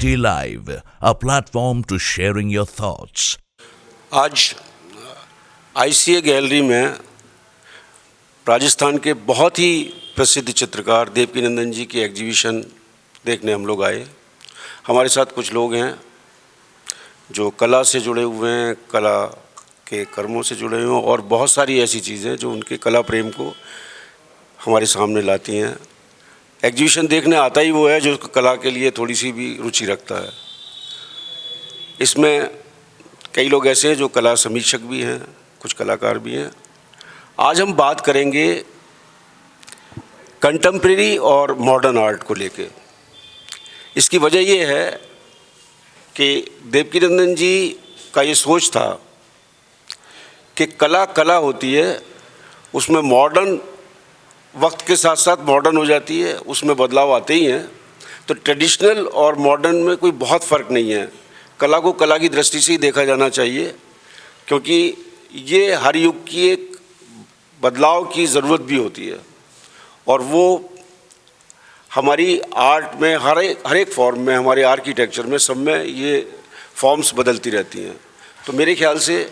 City Live, a platform to sharing your thoughts. आज ICA gallery में राजस्थान के बहुत ही प्रसिद्ध चित्रकार देवकीनंदन जी की एग्जीबिशन देखने हम लोग आए। हमारे साथ कुछ लोग हैं जो कला से जुड़े हुए हैं, कला के कर्मों से जुड़े हुए हैं और बहुत सारी ऐसी चीज़ें जो उनके कला प्रेम को हमारे सामने लाती हैं। एग्जीबिशन देखने आता ही वो है जो कला के लिए थोड़ी सी भी रुचि रखता है। इसमें कई लोग ऐसे हैं जो कला समीक्षक भी हैं, कुछ कलाकार भी हैं। आज हम बात करेंगे कंटेम्प्रेरी और मॉडर्न आर्ट को लेके। इसकी वजह ये है कि देवकीनंदन जी का ये सोच था कि कला कला होती है, उसमें मॉडर्न वक्त के साथ साथ मॉडर्न हो जाती है, उसमें बदलाव आते ही हैं। तो ट्रेडिशनल और मॉडर्न में कोई बहुत फ़र्क नहीं है। कला को कला की दृष्टि से ही देखा जाना चाहिए, क्योंकि ये हर युग की एक बदलाव की ज़रूरत भी होती है और वो हमारी आर्ट में हर एक फॉर्म में, हमारे आर्किटेक्चर में, सब में ये फॉर्म्स बदलती रहती हैं। तो मेरे ख्याल से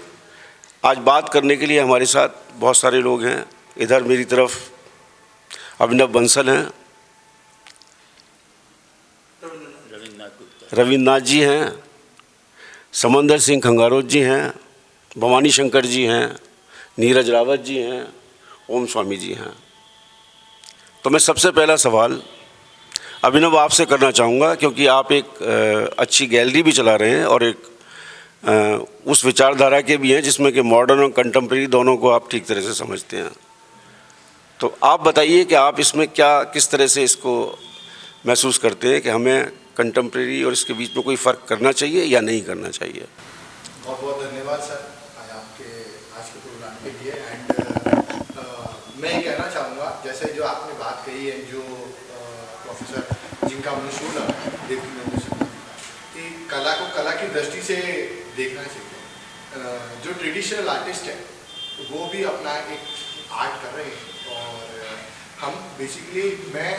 आज बात करने के लिए हमारे साथ बहुत सारे लोग हैं। इधर मेरी तरफ अभिनव बंसल हैं, रविन्द्रनाथ जी हैं, समंदर सिंह खंगारोत जी हैं, भवानी शंकर जी हैं, नीरज रावत जी हैं, ओम स्वामी जी हैं। तो मैं सबसे पहला सवाल अभिनव आपसे करना चाहूँगा, क्योंकि आप एक अच्छी गैलरी भी चला रहे हैं और एक उस विचारधारा के भी हैं जिसमें कि मॉडर्न और कंटेम्प्रेरी दोनों को आप ठीक तरह से समझते हैं। तो आप बताइए कि आप इसमें किस तरह से इसको महसूस करते हैं कि हमें कंटेम्प्रेरी और इसके बीच में कोई फ़र्क करना चाहिए या नहीं करना चाहिए। बहुत बहुत धन्यवाद सर आपके आज के प्रोग्राम के लिए। एंड मैं ये कहना चाहूँगा, जैसे जो आपने बात कही है, जो प्रोफेसर जिनका मशहूर है देवकीनंदन कि कला को कला की दृष्टि से देखना चाहिए। जो ट्रेडिशनल आर्टिस्ट है वो भी अपना एक आर्ट कर रहे हैं और हम बेसिकली, मैं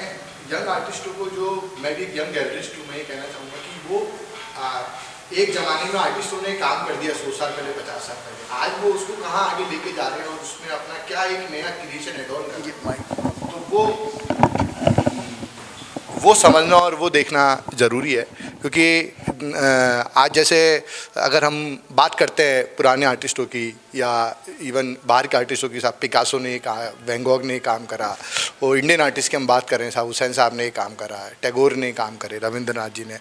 यंग आर्टिस्टों को, जो मैं भी एक यंग गैलरिस्ट हूँ, मैं ये कहना चाहूँगा कि वो एक ज़माने में आर्टिस्टों ने काम कर दिया 100 साल पहले, 50 साल पहले। आज वो उसको कहाँ आगे लेके जा रहे हैं और उसमें अपना क्या एक नया क्रिएशन एड ऑन कर, तो वो समझना और वो देखना ज़रूरी है। क्योंकि आज जैसे अगर हम बात करते हैं पुराने आर्टिस्टों की या इवन बाहर के आर्टिस्टों की, साहब पिकासो ने वैन गॉग ने काम करा, और इंडियन आर्टिस्ट की हम बात करें, साहब हुसैन साहब ने काम करा, टैगोर ने काम करे, रविंद्रनाथ जी ने,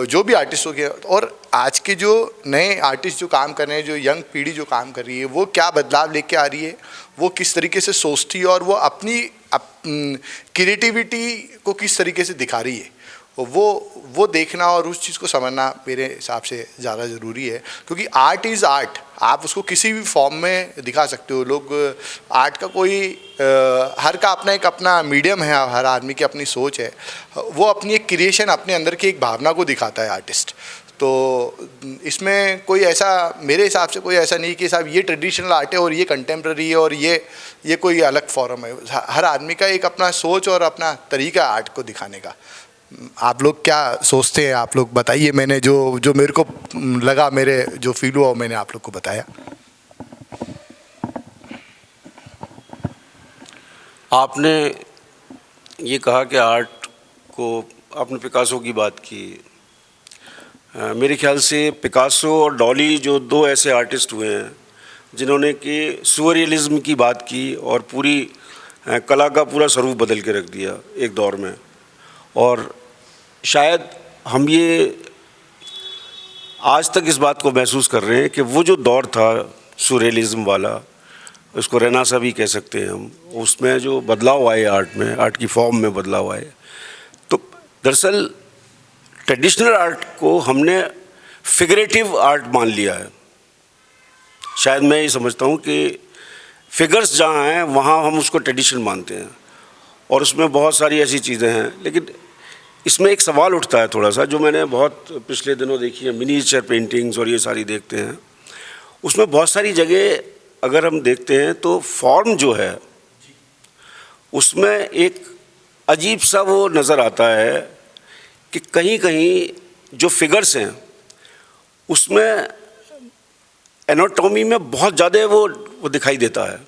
जो भी आर्टिस्टों के, और आज के जो नए आर्टिस्ट जो काम कर रहे हैं, जो यंग पीढ़ी जो काम कर रही है, वो क्या बदलाव लेके आ रही है, वो किस तरीके से सोचती है और वो अपनी क्रिएटिविटी को किस तरीके से दिखा रही है, वो देखना और उस चीज़ को समझना मेरे हिसाब से ज़्यादा ज़रूरी है। क्योंकि आर्ट इज़ आर्ट, आप उसको किसी भी फॉर्म में दिखा सकते हो। लोग आर्ट का कोई हर का अपना मीडियम है, हर आदमी की अपनी सोच है, वो अपनी एक क्रिएशन, अपने अंदर की एक भावना को दिखाता है आर्टिस्ट। तो इसमें कोई ऐसा, मेरे हिसाब से कोई ऐसा नहीं कि साहब ये ट्रेडिशनल आर्ट है और ये कंटेम्प्रेरी है और ये कोई अलग फॉर्म है। हर आदमी का एक अपना सोच और अपना तरीका आर्ट को दिखाने का। आप लोग क्या सोचते हैं, आप लोग बताइए। मैंने जो मेरे को लगा, मेरे जो फील हुआ, मैंने आप लोग को बताया। आपने ये कहा कि आर्ट को, आपने पिकासो की बात की। मेरे ख्याल से पिकासो और डॉली जो दो ऐसे आर्टिस्ट हुए हैं जिन्होंने कि सुअरियलिज्म की बात की और पूरी कला का पूरा स्वरूप बदल के रख दिया एक दौर में। और शायद हम ये आज तक इस बात को महसूस कर रहे हैं कि वो जो दौर था सुअरियलिज्म वाला, उसको रेनेसां भी कह सकते हैं हम, उसमें जो बदलाव आए आर्ट में, आर्ट की फॉर्म में बदलाव आए, तो दरअसल ट्रेडिशनल आर्ट को हमने फिगरेटिव आर्ट मान लिया है। शायद मैं ये समझता हूँ कि फिगर्स जहाँ हैं वहाँ हम उसको ट्रेडिशन मानते हैं और उसमें बहुत सारी ऐसी चीज़ें हैं। लेकिन इसमें एक सवाल उठता है थोड़ा सा, जो मैंने बहुत पिछले दिनों देखी है, मिनीएचर पेंटिंग्स और ये सारी देखते हैं, उसमें बहुत सारी जगह अगर हम देखते हैं तो फॉर्म जो है उसमें एक अजीब सा वो नज़र आता है कि कहीं कहीं जो फिगर्स हैं उसमें एनाटॉमी में बहुत ज़्यादा वो दिखाई देता है,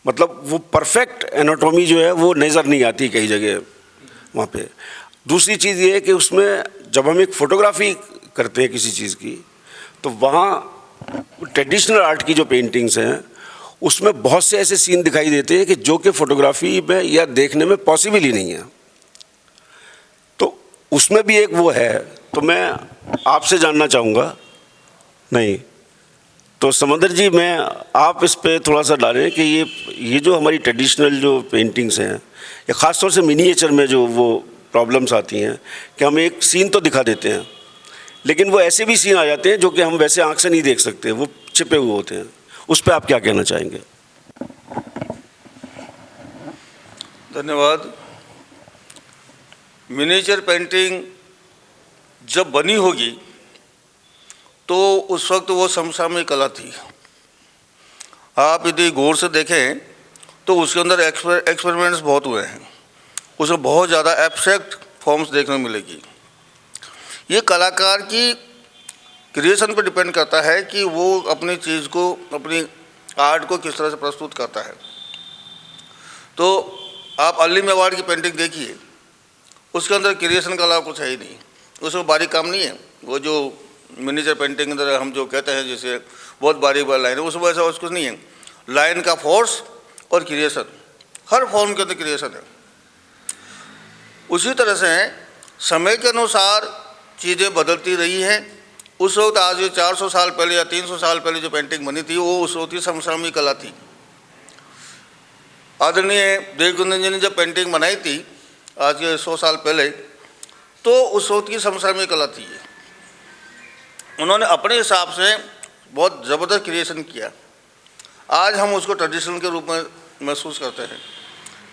मतलब वो परफेक्ट एनाटॉमी जो है वो नज़र नहीं आती कई जगह वहाँ पे। दूसरी चीज़ ये है कि उसमें जब हम एक फ़ोटोग्राफी करते हैं किसी चीज़ की, तो वहाँ ट्रेडिशनल आर्ट की जो पेंटिंग्स हैं उसमें बहुत से ऐसे सीन दिखाई देते हैं कि जो कि फ़ोटोग्राफी में या देखने में पॉसिबल ही नहीं है। तो उसमें भी एक वो है। तो मैं आपसे जानना चाहूँगा, नहीं तो समंदर जी, मैं आप इस पे थोड़ा सा डालें कि ये जो हमारी ट्रेडिशनल जो पेंटिंग्स हैं, या ख़ास तौर से मिनिएचर में जो वो प्रॉब्लम्स आती हैं कि हम एक सीन तो दिखा देते हैं, लेकिन वो ऐसे भी सीन आ जाते हैं जो कि हम वैसे आँख से नहीं देख सकते, वो छिपे हुए होते हैं। उस पर आप क्या कहना चाहेंगे? धन्यवाद। मिनिएचर पेंटिंग जब बनी होगी तो उस वक्त वो समसामयिक कला थी। आप यदि गौर से देखें तो उसके अंदर एक्सपेरिमेंट्स बहुत हुए हैं, उसमें बहुत ज़्यादा एब्स्ट्रैक्ट फॉर्म्स देखने को मिलेगी। ये कलाकार की क्रिएशन पर डिपेंड करता है कि वो अपनी चीज़ को, अपनी आर्ट को किस तरह से प्रस्तुत करता है। तो आप अर्ली मेवाड़ की पेंटिंग देखिए, उसके अंदर क्रिएशन कला कुछ है ही नहीं, उसमें बारीक काम नहीं है। वो जो मिनिएचर पेंटिंग के अंदर हम जो कहते हैं जैसे बहुत बारीक लाइन है, उसमें ऐसा कुछ नहीं है। लाइन का फोर्स और क्रिएशन, हर फॉर्म के अंदर क्रिएशन है। उसी तरह से समय के अनुसार चीज़ें बदलती रही हैं। उस वक्त आज 400 साल पहले या 300 साल पहले जो पेंटिंग बनी थी वो उस वक्त की समसामयिक कला थी। आदरणीय देवकुंदन जी ने जब पेंटिंग बनाई थी आज के 100 साल पहले, तो उस वक्त की समसामयिक कला थी। उन्होंने अपने हिसाब से बहुत ज़बरदस्त क्रिएशन किया। आज हम उसको ट्रेडिशनल के रूप में महसूस करते हैं,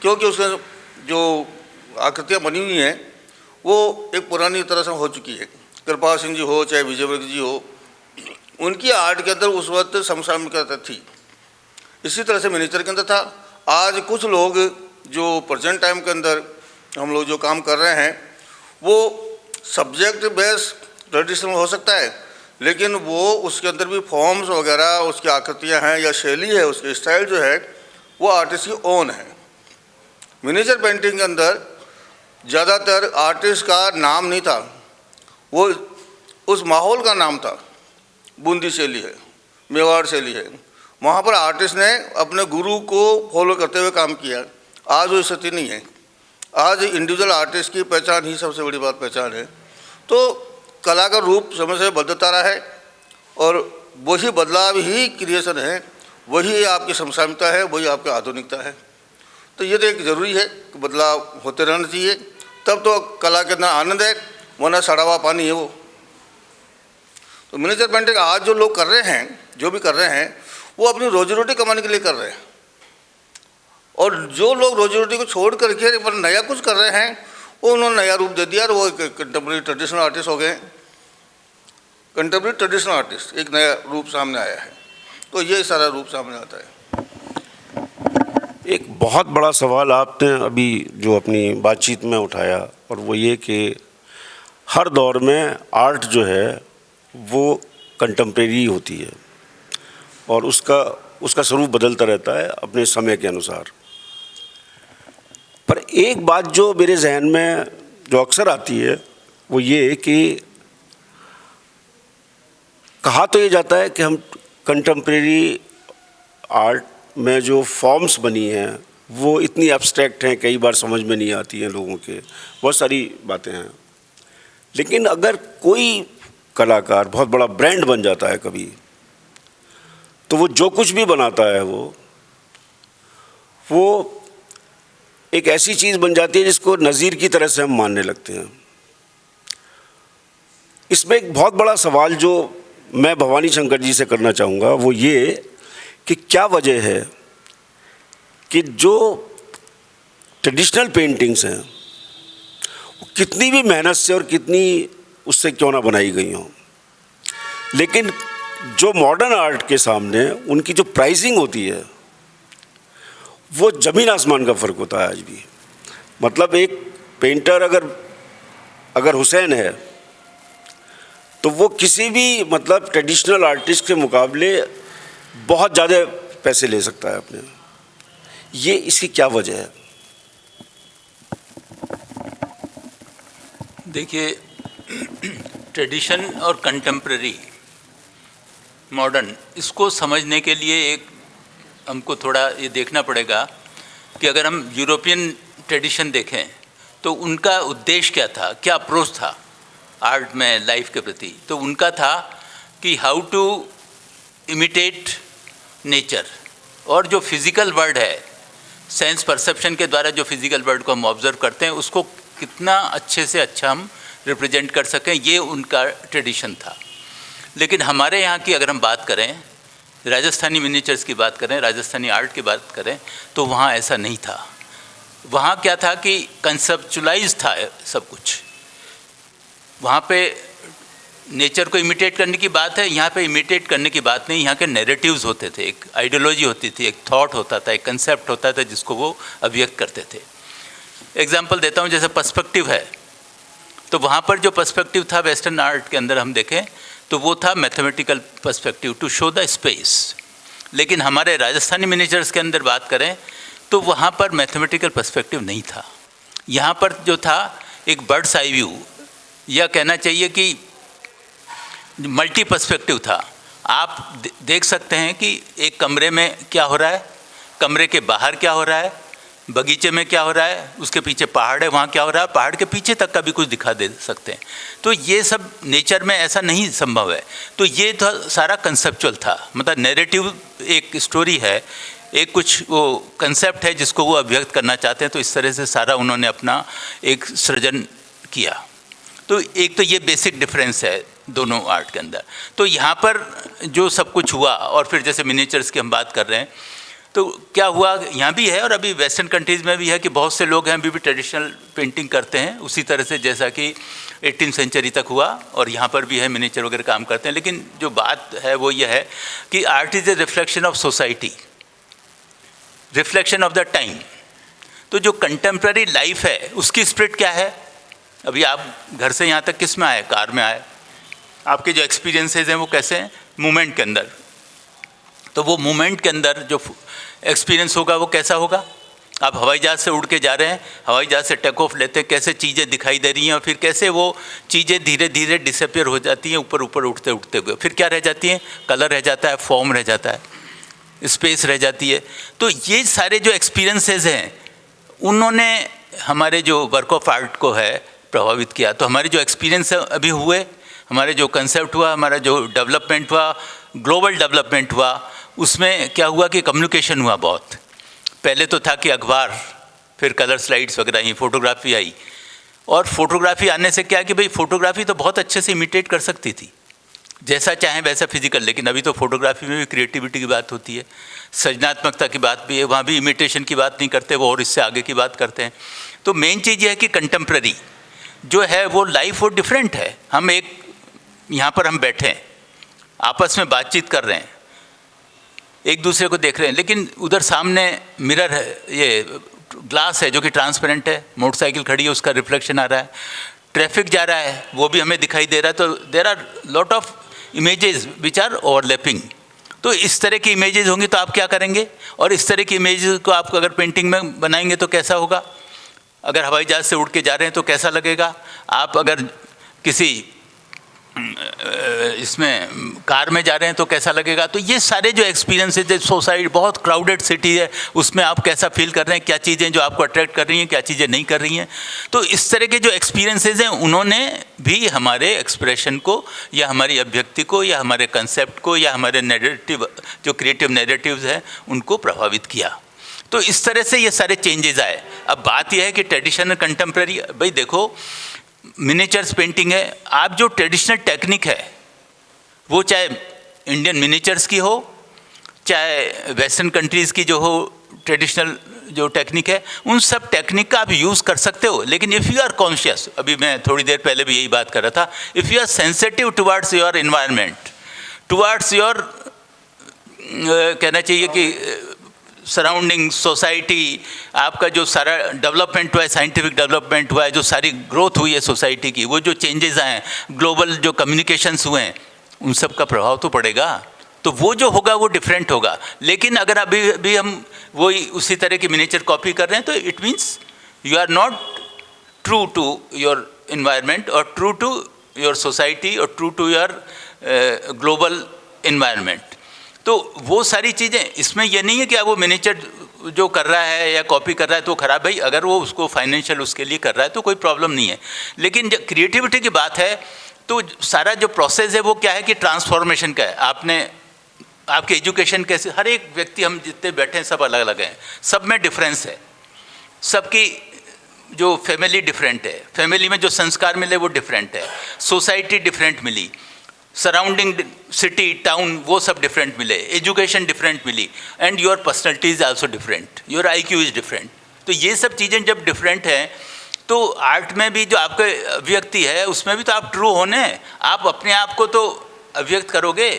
क्योंकि उसमें जो आकृतियाँ बनी हुई हैं वो एक पुरानी तरह से हो चुकी है। कृपाल सिंह जी हो चाहे विजयवर्ग जी हो, उनकी आर्ट के अंदर उस वक्त समसामयिकता थी। इसी तरह से मिनिएचर के अंदर था। आज कुछ लोग जो प्रेजेंट टाइम के अंदर हम लोग जो काम कर रहे हैं वो सब्जेक्ट बेस्ड ट्रेडिशनल हो सकता है, लेकिन वो उसके अंदर भी फॉर्म्स वगैरह, उसकी आकृतियाँ हैं या शैली है, उसके स्टाइल जो है वो आर्टिस्ट की ओन है। मिनिएचर पेंटिंग के अंदर ज़्यादातर आर्टिस्ट का नाम नहीं था, वो उस माहौल का नाम था। बूंदी शैली है, मेवाड़ शैली है, वहाँ पर आर्टिस्ट ने अपने गुरु को फॉलो करते हुए काम किया। आज वो स्थिति नहीं है। आज इंडिविजुअल आर्टिस्ट की पहचान ही सबसे बड़ी बात पहचान है। तो कला का रूप समय से बदलता रहा है और वही बदलाव ही क्रिएशन है, वही आपकी समसामयिकता है, वही आपकी आधुनिकता है। तो ये तो एक ज़रूरी है कि बदलाव होते रहना चाहिए, तब तो कला के अंदर आनंद है, वरना सड़ा हुआ पानी है वो। तो मिनिएचर पेंटिंग आज जो लोग कर रहे हैं, जो भी कर रहे हैं, वो अपनी रोजी रोटी कमाने के लिए कर रहे हैं। और जो लोग रोजी रोटी को छोड़ करके पर नया कुछ कर रहे हैं, वो उन्होंने नया रूप दे दिया और वो कंटेम्प्रेरी ट्रेडिशनल आर्टिस्ट हो गए। कंटेम्प्रेरी ट्रेडिशनल आर्टिस्ट एक नया रूप सामने आया है। तो ये सारा रूप सामने आता है। एक बहुत बड़ा सवाल आपने अभी जो अपनी बातचीत में उठाया, और वो ये कि हर दौर में आर्ट जो है वो कंटेम्प्रेरी होती है और उसका स्वरूप बदलता रहता है अपने समय के अनुसार। पर एक बात जो मेरे जहन में जो अक्सर आती है वो ये कि कहा तो ये जाता है कि हम कंटेम्प्रेरी आर्ट में जो फॉर्म्स बनी हैं वो इतनी एब्स्ट्रैक्ट हैं, कई बार समझ में नहीं आती हैं लोगों के, बहुत सारी बातें हैं। लेकिन अगर कोई कलाकार बहुत बड़ा ब्रांड बन जाता है कभी, तो वो जो कुछ भी बनाता है वो एक ऐसी चीज़ बन जाती है जिसको नज़ीर की तरह से हम मानने लगते हैं। इसमें एक बहुत बड़ा सवाल जो मैं भवानी शंकर जी से करना चाहूँगा वो ये कि क्या वजह है कि जो ट्रेडिशनल पेंटिंग्स हैं कितनी भी मेहनत से और कितनी उससे क्यों ना बनाई गई हों, लेकिन जो मॉडर्न आर्ट के सामने उनकी जो प्राइसिंग होती है वो ज़मीन आसमान का फ़र्क होता है आज भी। मतलब एक पेंटर अगर हुसैन है तो वो किसी भी मतलब ट्रेडिशनल आर्टिस्ट के मुकाबले बहुत ज़्यादा पैसे ले सकता है अपने। ये इसकी क्या वजह है? देखिए, ट्रेडिशन और कंटेम्प्रेरी मॉडर्न, इसको समझने के लिए एक हमको थोड़ा ये देखना पड़ेगा कि अगर हम यूरोपियन ट्रेडिशन देखें तो उनका उद्देश्य क्या था, क्या अप्रोच था आर्ट में लाइफ के प्रति। तो उनका था कि हाउ टू इमिटेट नेचर, और जो फिज़िकल वर्ल्ड है, सेंस परसेप्शन के द्वारा जो फिज़िकल वर्ल्ड को हम ऑब्जर्व करते हैं उसको कितना अच्छे से अच्छा हम रिप्रेजेंट कर सकें, ये उनका ट्रेडिशन था। लेकिन हमारे यहाँ की अगर हम बात करें, राजस्थानी मिनिएचर्स की बात करें, राजस्थानी आर्ट की बात करें, तो वहाँ ऐसा नहीं था। वहाँ क्या था कि कंसेप्चुलाइज था सब कुछ। वहाँ पे नेचर को इमिटेट करने की बात है, यहाँ पे इमिटेट करने की बात नहीं। यहाँ के नैरेटिव्स होते थे, एक आइडियोलॉजी होती थी, एक थॉट होता था, एक कंसेप्ट होता था जिसको वो अभिव्यक्त करते थे। एग्जाम्पल देता हूँ, जैसे पर्सपेक्टिव है, तो वहाँ पर जो पर्सपेक्टिव था वेस्टर्न आर्ट के अंदर हम देखें तो वो था mathematical perspective, to show the space. लेकिन हमारे राजस्थानी मिनिएचर्स के अंदर बात करें तो वहाँ पर मैथमेटिकल पर्सपेक्टिव नहीं था। यहाँ पर जो था एक बर्ड्स आई व्यू, या कहना चाहिए कि मल्टी पर्सपेक्टिव था। आप देख सकते हैं कि एक कमरे में क्या हो रहा है, कमरे के बाहर क्या हो रहा है, बगीचे में क्या हो रहा है, उसके पीछे पहाड़ है, वहाँ क्या हो रहा है, पहाड़ के पीछे तक का भी कुछ दिखा दे सकते हैं। तो ये सब नेचर में ऐसा नहीं संभव है। तो ये तो सारा कंसेप्चुअल था, मतलब नैरेटिव एक स्टोरी है, एक कुछ वो कंसेप्ट है जिसको वो अभिव्यक्त करना चाहते हैं। तो इस तरह से सारा उन्होंने अपना एक सृजन किया। तो एक तो ये बेसिक डिफरेंस है दोनों आर्ट के अंदर। तो यहाँ पर जो सब कुछ हुआ, और फिर जैसे मिनिएचर्स की हम बात कर रहे हैं तो क्या हुआ, यहाँ भी है और अभी वेस्टर्न कंट्रीज़ में भी है कि बहुत से लोग हैं अभी भी ट्रेडिशनल पेंटिंग करते हैं उसी तरह से जैसा कि 18वीं सेंचुरी तक हुआ, और यहाँ पर भी है मिनिएचर वगैरह काम करते हैं। लेकिन जो बात है वो ये है कि art is a reflection of society, reflection of the time. तो जो कंटेम्प्रेरी लाइफ है उसकी स्पिरिट क्या है। अभी आप घर से यहाँ तक किस में आए, कार में आए, आपके जो एक्सपीरियंसेस हैं वो कैसे हैं, मूवमेंट के अंदर। तो वो मूवमेंट के अंदर जो एक्सपीरियंस होगा वो कैसा होगा। आप हवाई जहाज़ से उड़ के जा रहे हैं, हवाई जहाज़ से टेक ऑफ लेते हैं, कैसे चीज़ें दिखाई दे रही हैं और फिर कैसे वो चीज़ें धीरे धीरे डिसअपियर हो जाती हैं ऊपर ऊपर उठते उठते हुए। फिर क्या रह जाती हैं, कलर रह जाता है, फॉर्म रह जाता है, स्पेस रह जाती है। तो ये सारे जो एक्सपीरियंसेस हैं उन्होंने हमारे जो वर्क ऑफ आर्ट को है प्रभावित किया। तो हमारे जो एक्सपीरियंस अभी हुए, हमारे जो कंसेप्ट हुआ, हमारा जो डेवलपमेंट हुआ, ग्लोबल डेवलपमेंट हुआ, उसमें क्या हुआ कि कम्युनिकेशन हुआ बहुत। पहले तो था कि अखबार, फिर कलर स्लाइड्स वगैरह आई, फोटोग्राफी आई। और फोटोग्राफी आने से क्या कि भाई फोटोग्राफी तो बहुत अच्छे से इमिटेट कर सकती थी, जैसा चाहें वैसा फिजिकल। लेकिन अभी तो फोटोग्राफी में भी क्रिएटिविटी की बात होती है, सृजनात्मकता की बात भी है, वहाँ भी इमिटेशन की बात नहीं करते वो, और इससे आगे की बात करते हैं। तो मेन चीज़ ये है कि कंटेम्प्रेरी जो है वो लाइफ वो डिफरेंट है। हम एक यहाँ पर हम बैठे हैं, आपस में बातचीत कर रहे हैं, एक दूसरे को देख रहे हैं, लेकिन उधर सामने मिरर है, ये ग्लास है जो कि ट्रांसपेरेंट है, मोटरसाइकिल खड़ी है उसका रिफ्लेक्शन आ रहा है, ट्रैफिक जा रहा है वो भी हमें दिखाई दे रहा है। तो there are lot of images which are overlapping. तो इस तरह की इमेजेस होंगी तो आप क्या करेंगे, और इस तरह की इमेजेस को आप अगर पेंटिंग में बनाएंगे तो कैसा होगा। अगर हवाई जहाज़ से उड़ के जा रहे हैं तो कैसा लगेगा, आप अगर किसी इसमें कार में जा रहे हैं तो कैसा लगेगा। तो ये सारे जो एक्सपीरियंसेस है, सोसाइटी बहुत क्राउडेड सिटी है, उसमें आप कैसा फील कर रहे हैं, क्या चीज़ें जो आपको अट्रैक्ट कर रही हैं, क्या चीज़ें नहीं कर रही हैं। तो इस तरह के जो एक्सपीरियंसेस हैं उन्होंने भी हमारे एक्सप्रेशन को या हमारी अभिव्यक्ति को या हमारे कंसेप्ट को या हमारे नैरेटिव जो क्रिएटिव नैरेटिव्स हैं उनको प्रभावित किया। तो इस तरह से ये सारे चेंजेस आए। अब बात यह है कि ट्रेडिशनल कंटेम्प्रेरी, भाई देखो मिनिएचर्स पेंटिंग है, आप जो ट्रेडिशनल टेक्निक है वो चाहे इंडियन मिनिएचर्स की हो चाहे वेस्टर्न कंट्रीज़ की जो हो ट्रेडिशनल जो टेक्निक है, उन सब टेक्निक का आप यूज़ कर सकते हो। लेकिन इफ़ यू आर कॉन्शियस, अभी मैं थोड़ी देर पहले भी यही बात कर रहा था, if you are sensitive towards your environment, towards your कहना चाहिए कि सराउंडिंग सोसाइटी, आपका जो सारा डेवलपमेंट हुआ है, साइंटिफिक डेवलपमेंट हुआ है, जो सारी ग्रोथ हुई है सोसाइटी की, वो जो चेंजेस आए हैं, ग्लोबल जो कम्युनिकेशंस हुए हैं, उन सब का प्रभाव तो पड़ेगा। तो वो जो होगा वो डिफरेंट होगा। लेकिन अगर अभी भी हम वही उसी तरह की मिनिएचर कॉपी कर रहे हैं तो it means you are not true to your environment or true to your society or true to your global environment। तो वो सारी चीज़ें, इसमें ये नहीं है कि अब वो मिनिएचर जो कर रहा है या कॉपी कर रहा है तो खराब। भाई अगर वो उसको फाइनेंशियल उसके लिए कर रहा है तो कोई प्रॉब्लम नहीं है। लेकिन जब क्रिएटिविटी की बात है तो सारा जो प्रोसेस है वो क्या है कि ट्रांसफॉर्मेशन का है। आपने आपके एजुकेशन कैसे, हर एक व्यक्ति, हम जितने बैठे हैं सब अलग अलग हैं, सब में डिफरेंस है, सबकी जो फैमिली डिफरेंट है, फैमिली में जो संस्कार मिले वो डिफरेंट है, सोसाइटी डिफरेंट मिली, सराउंडिंग सिटी टाउन वो सब डिफरेंट मिले, एजुकेशन डिफरेंट मिली, and your personality is also different, your IQ is different. तो ये सब चीज़ें जब डिफरेंट हैं तो आर्ट में भी जो आपका अभिव्यक्ति है उसमें भी तो आप ट्रू होने, आप अपने आप को तो अभिव्यक्त करोगे,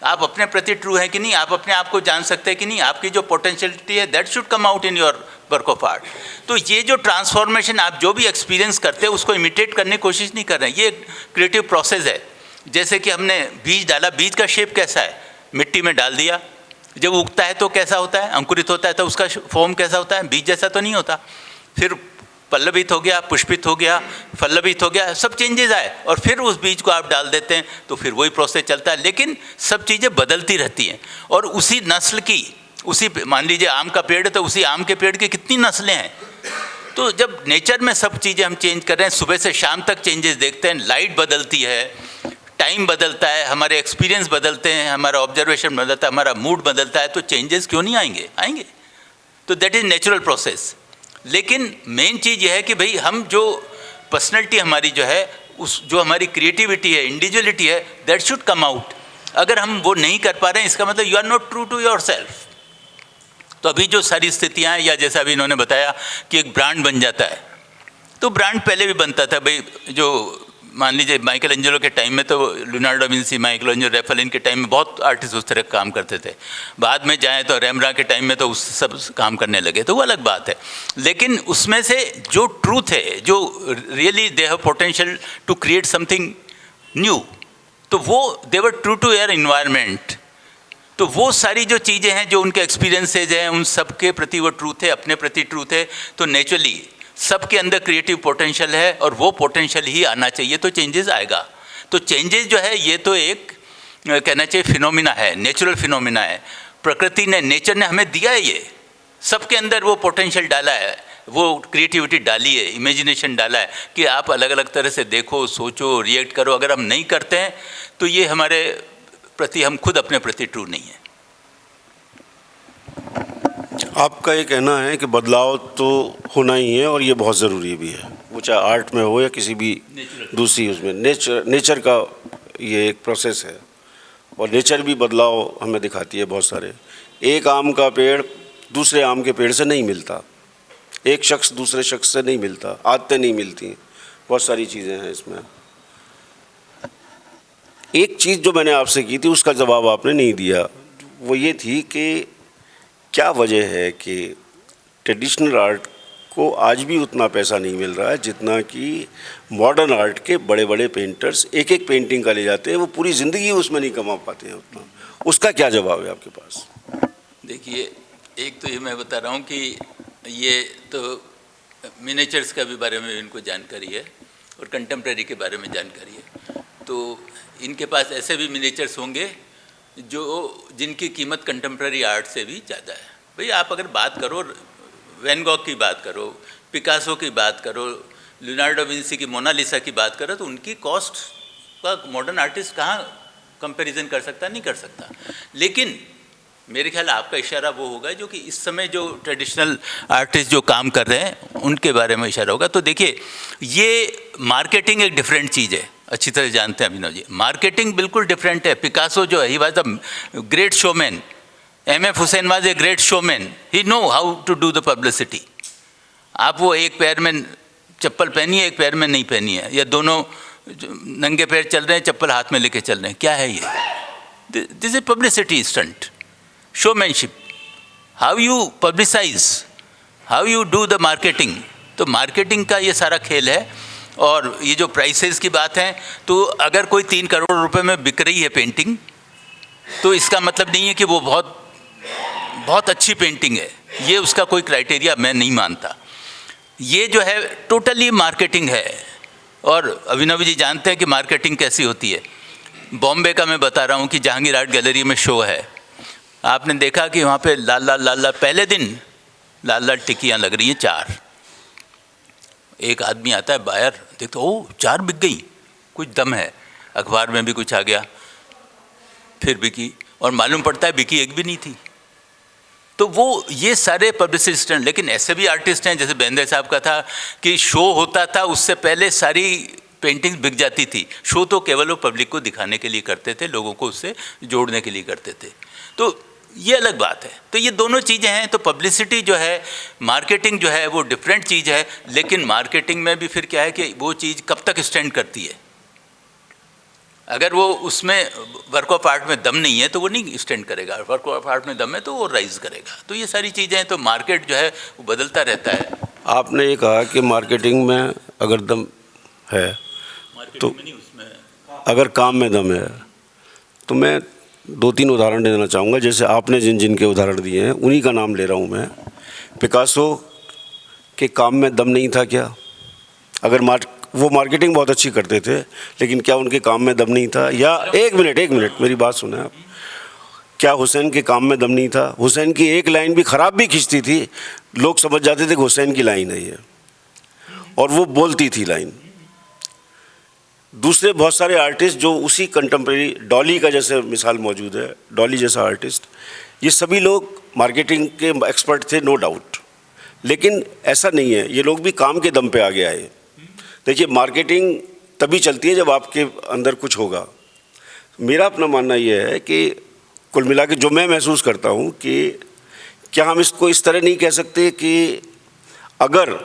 आप अपने प्रति ट्रू हैं कि नहीं, आप अपने आप को जान सकते हैं कि नहीं, आपकी जो पोटेंशियलिटी है that should come out in your work of art. तो ये जो ट्रांसफॉर्मेशन आप जो भी एक्सपीरियंस करते हैं उसको इमिटेट करने की कोशिश नहीं कर रहे हैं, ये क्रिएटिव प्रोसेस है। जैसे कि हमने बीज डाला, बीज का शेप कैसा है, मिट्टी में डाल दिया, जब उगता है तो कैसा होता है, अंकुरित होता है तो उसका फॉर्म कैसा होता है, बीज जैसा तो नहीं होता। फिर पल्लवित हो गया, पुष्पित हो गया, फल्लवित हो गया, सब चेंजेस आए और फिर उस बीज को आप डाल देते हैं तो फिर वही प्रोसेस चलता है। लेकिन सब चीज़ें बदलती रहती हैं और उसी नस्ल की, उसी मान लीजिए आम का पेड़ है तो उसी आम के पेड़ की कितनी नस्लें हैं। तो जब नेचर में सब चीज़ें हम चेंज कर रहे हैं, सुबह से शाम तक चेंजेस देखते हैं, लाइट बदलती है, टाइम बदलता है, हमारे एक्सपीरियंस बदलते हैं, हमारा ऑब्जर्वेशन बदलता है, हमारा मूड बदलता है, तो चेंजेस क्यों नहीं आएंगे, आएंगे। तो दैट इज़ नेचुरल प्रोसेस। लेकिन मेन चीज़ यह है कि भाई हम जो पर्सनैलिटी हमारी जो है, उस जो हमारी क्रिएटिविटी है, इंडिविजुअलिटी है, दैट शुड कम आउट। अगर हम वो नहीं कर पा रहे हैं इसका मतलब you are not true to yourself. तो अभी जो सारी स्थितियाँ हैं, या जैसा अभी इन्होंने बताया कि एक ब्रांड बन जाता है, तो ब्रांड पहले भी बनता था। भाई जो मान लीजिए माइकल एंजेलो के टाइम में तो Leonardo da Vinci, Michael Angelo, रैफेलिन के टाइम में बहुत आर्टिस्ट उस तरह काम करते थे। बाद में जाएँ तो रेमरा के टाइम में तो उस सब काम करने लगे, तो वो अलग बात है। लेकिन उसमें से जो ट्रूथ है, जो really they have potential to create something new, तो वो they were true to their environment. तो वो सारी जो चीज़ें हैं, जो उनके एक्सपीरियंसेज हैं, उन सब के प्रति वो ट्रूथ है, अपने प्रति ट्रूथ है। तो नेचुरली सबके अंदर क्रिएटिव पोटेंशियल है और वो पोटेंशियल ही आना चाहिए, तो चेंजेस आएगा। तो चेंजेस जो है ये तो एक कहना चाहिए फिनोमिना है, नेचुरल फिनोमिना है। प्रकृति ने, नेचर ने हमें दिया है, ये सबके अंदर वो पोटेंशियल डाला है, वो क्रिएटिविटी डाली है, इमेजिनेशन डाला है कि आप अलग अलग तरह से देखो, सोचो, रिएक्ट करो। अगर हम नहीं करते हैं तो ये हमारे प्रति, हम खुद अपने प्रति ट्रू नहीं है। आपका ये कहना है कि बदलाव तो होना ही है और ये बहुत ज़रूरी भी है, वो चाहे आर्ट में हो या किसी भी दूसरी उसमें। नेचर का ये एक प्रोसेस है और नेचर भी बदलाव हमें दिखाती है बहुत सारे। एक आम का पेड़ दूसरे आम के पेड़ से नहीं मिलता, एक शख्स दूसरे शख्स से नहीं मिलता, आदतें नहीं मिलती, बहुत सारी चीज़ें हैं इसमें। एक चीज़ जो मैंने आपसे की थी उसका जवाब आपने नहीं दिया, वो ये थी कि क्या वजह है कि ट्रेडिशनल आर्ट को आज भी उतना पैसा नहीं मिल रहा है जितना कि मॉडर्न आर्ट के बड़े बड़े पेंटर्स एक एक पेंटिंग का ले जाते हैं, वो पूरी ज़िंदगी उसमें नहीं कमा पाते हैं उतना। उसका क्या जवाब है आपके पास? देखिए, एक तो ये मैं बता रहा हूँ कि ये तो मिनिएचर्स का भी बारे में इनको जानकारी है और कंटेम्प्रेरी के बारे में जानकारी है। तो इनके पास ऐसे भी मिनिएचर्स होंगे जो जिनकी कीमत कंटेम्प्रेरी आर्ट से भी ज़्यादा है। भाई आप अगर बात करो, वैन गॉग की बात करो, पिकासो की बात करो, लियोनार्डो डा विंसी की मोनालिसा की बात करो, तो उनकी कॉस्ट का मॉडर्न आर्टिस्ट कहाँ कंपैरिजन कर सकता, नहीं कर सकता। लेकिन मेरे ख्याल आपका इशारा वो होगा जो कि इस समय जो ट्रेडिशनल आर्टिस्ट जो काम कर रहे हैं उनके बारे में इशारा होगा। तो देखिए, ये मार्केटिंग एक डिफरेंट चीज़ है, अच्छी तरह जानते हैं अभिनव जी। मार्केटिंग बिल्कुल डिफरेंट है। पिकासो जो है, he was the great showman, M.F. Husain was a great showman, he know how to do the publicity. आप वो एक पैर में चप्पल पहनी है, एक पैर में नहीं पहनी है, या दोनों नंगे पैर चल रहे हैं, चप्पल हाथ में लेके चल रहे हैं, क्या है ये? This is publicity stunt, showmanship. How you publicise, how you do the marketing. तो मार्केटिंग का ये सारा खेल है। और ये जो प्राइसेस की बात है, तो अगर कोई 3 करोड़ रुपए में बिक रही है पेंटिंग, तो इसका मतलब नहीं है कि वो बहुत बहुत अच्छी पेंटिंग है। ये उसका कोई क्राइटेरिया मैं नहीं मानता। ये जो है टोटली मार्केटिंग है। और अभिनव जी जानते हैं कि मार्केटिंग कैसी होती है। बॉम्बे का मैं बता रहा हूँ कि जहांगीर आर्ट गैलरी में शो है, आपने देखा कि वहाँ पे लाल लाल पहले दिन लाल लाल टिक्कियाँ लग रही हैं 4। एक आदमी आता है बायर, देखते ओ 4 बिक गई, कुछ दम है। अखबार में भी कुछ आ गया, फिर बिकी, और मालूम पड़ता है बिकी एक भी नहीं थी। तो वो ये सारे पब्लिसिस्ट हैं। लेकिन ऐसे भी आर्टिस्ट हैं, जैसे बेंद्रे साहब का था कि शो होता था, उससे पहले सारी पेंटिंग्स बिक जाती थी। शो तो केवल वो पब्लिक को दिखाने के लिए करते थे, लोगों को उससे जोड़ने के लिए करते थे। तो ये अलग बात है। तो ये दोनों चीज़ें हैं। तो पब्लिसिटी जो है, मार्केटिंग जो है, वो डिफरेंट चीज़ है। लेकिन मार्केटिंग में भी फिर क्या है कि वो चीज़ कब तक स्टैंड करती है। अगर वो उसमें वर्क ऑफ आर्ट में दम नहीं है तो वो नहीं स्टैंड करेगा, वर्क ऑफ आर्ट में दम है तो वो राइज करेगा। तो ये सारी चीज़ें हैं। तो मार्केट जो है वो बदलता रहता है। आपने ये कहा कि मार्केटिंग में अगर दम है तो, में नहीं, उसमें अगर काम में दम है, तो मैं 2-3 उदाहरण देना चाहूँगा। जैसे आपने जिन जिन के उदाहरण दिए हैं, उन्हीं का नाम ले रहा हूँ मैं। पिकासो के काम में दम नहीं था क्या? अगर वो मार्केटिंग बहुत अच्छी करते थे, लेकिन क्या उनके काम में दम नहीं था? या एक मिनट मेरी बात सुने आप। क्या हुसैन के काम में दम नहीं था? हुसैन की एक लाइन भी ख़राब भी खींचती थी, लोग समझ जाते थे कि हुसैन की लाइन है ये, और वो बोलती थी लाइन। दूसरे बहुत सारे आर्टिस्ट जो उसी कंटेम्प्रेरी, डॉली का जैसे मिसाल मौजूद है, डॉली जैसा आर्टिस्ट, ये सभी लोग मार्केटिंग के एक्सपर्ट थे, नो डाउट। लेकिन ऐसा नहीं है, ये लोग भी काम के दम पे आगे आए। देखिए, मार्केटिंग तभी चलती है जब आपके अंदर कुछ होगा। मेरा अपना मानना यह है कि कुल मिला के जो मैं महसूस करता हूँ कि क्या हम इसको इस तरह नहीं कह सकते कि अगर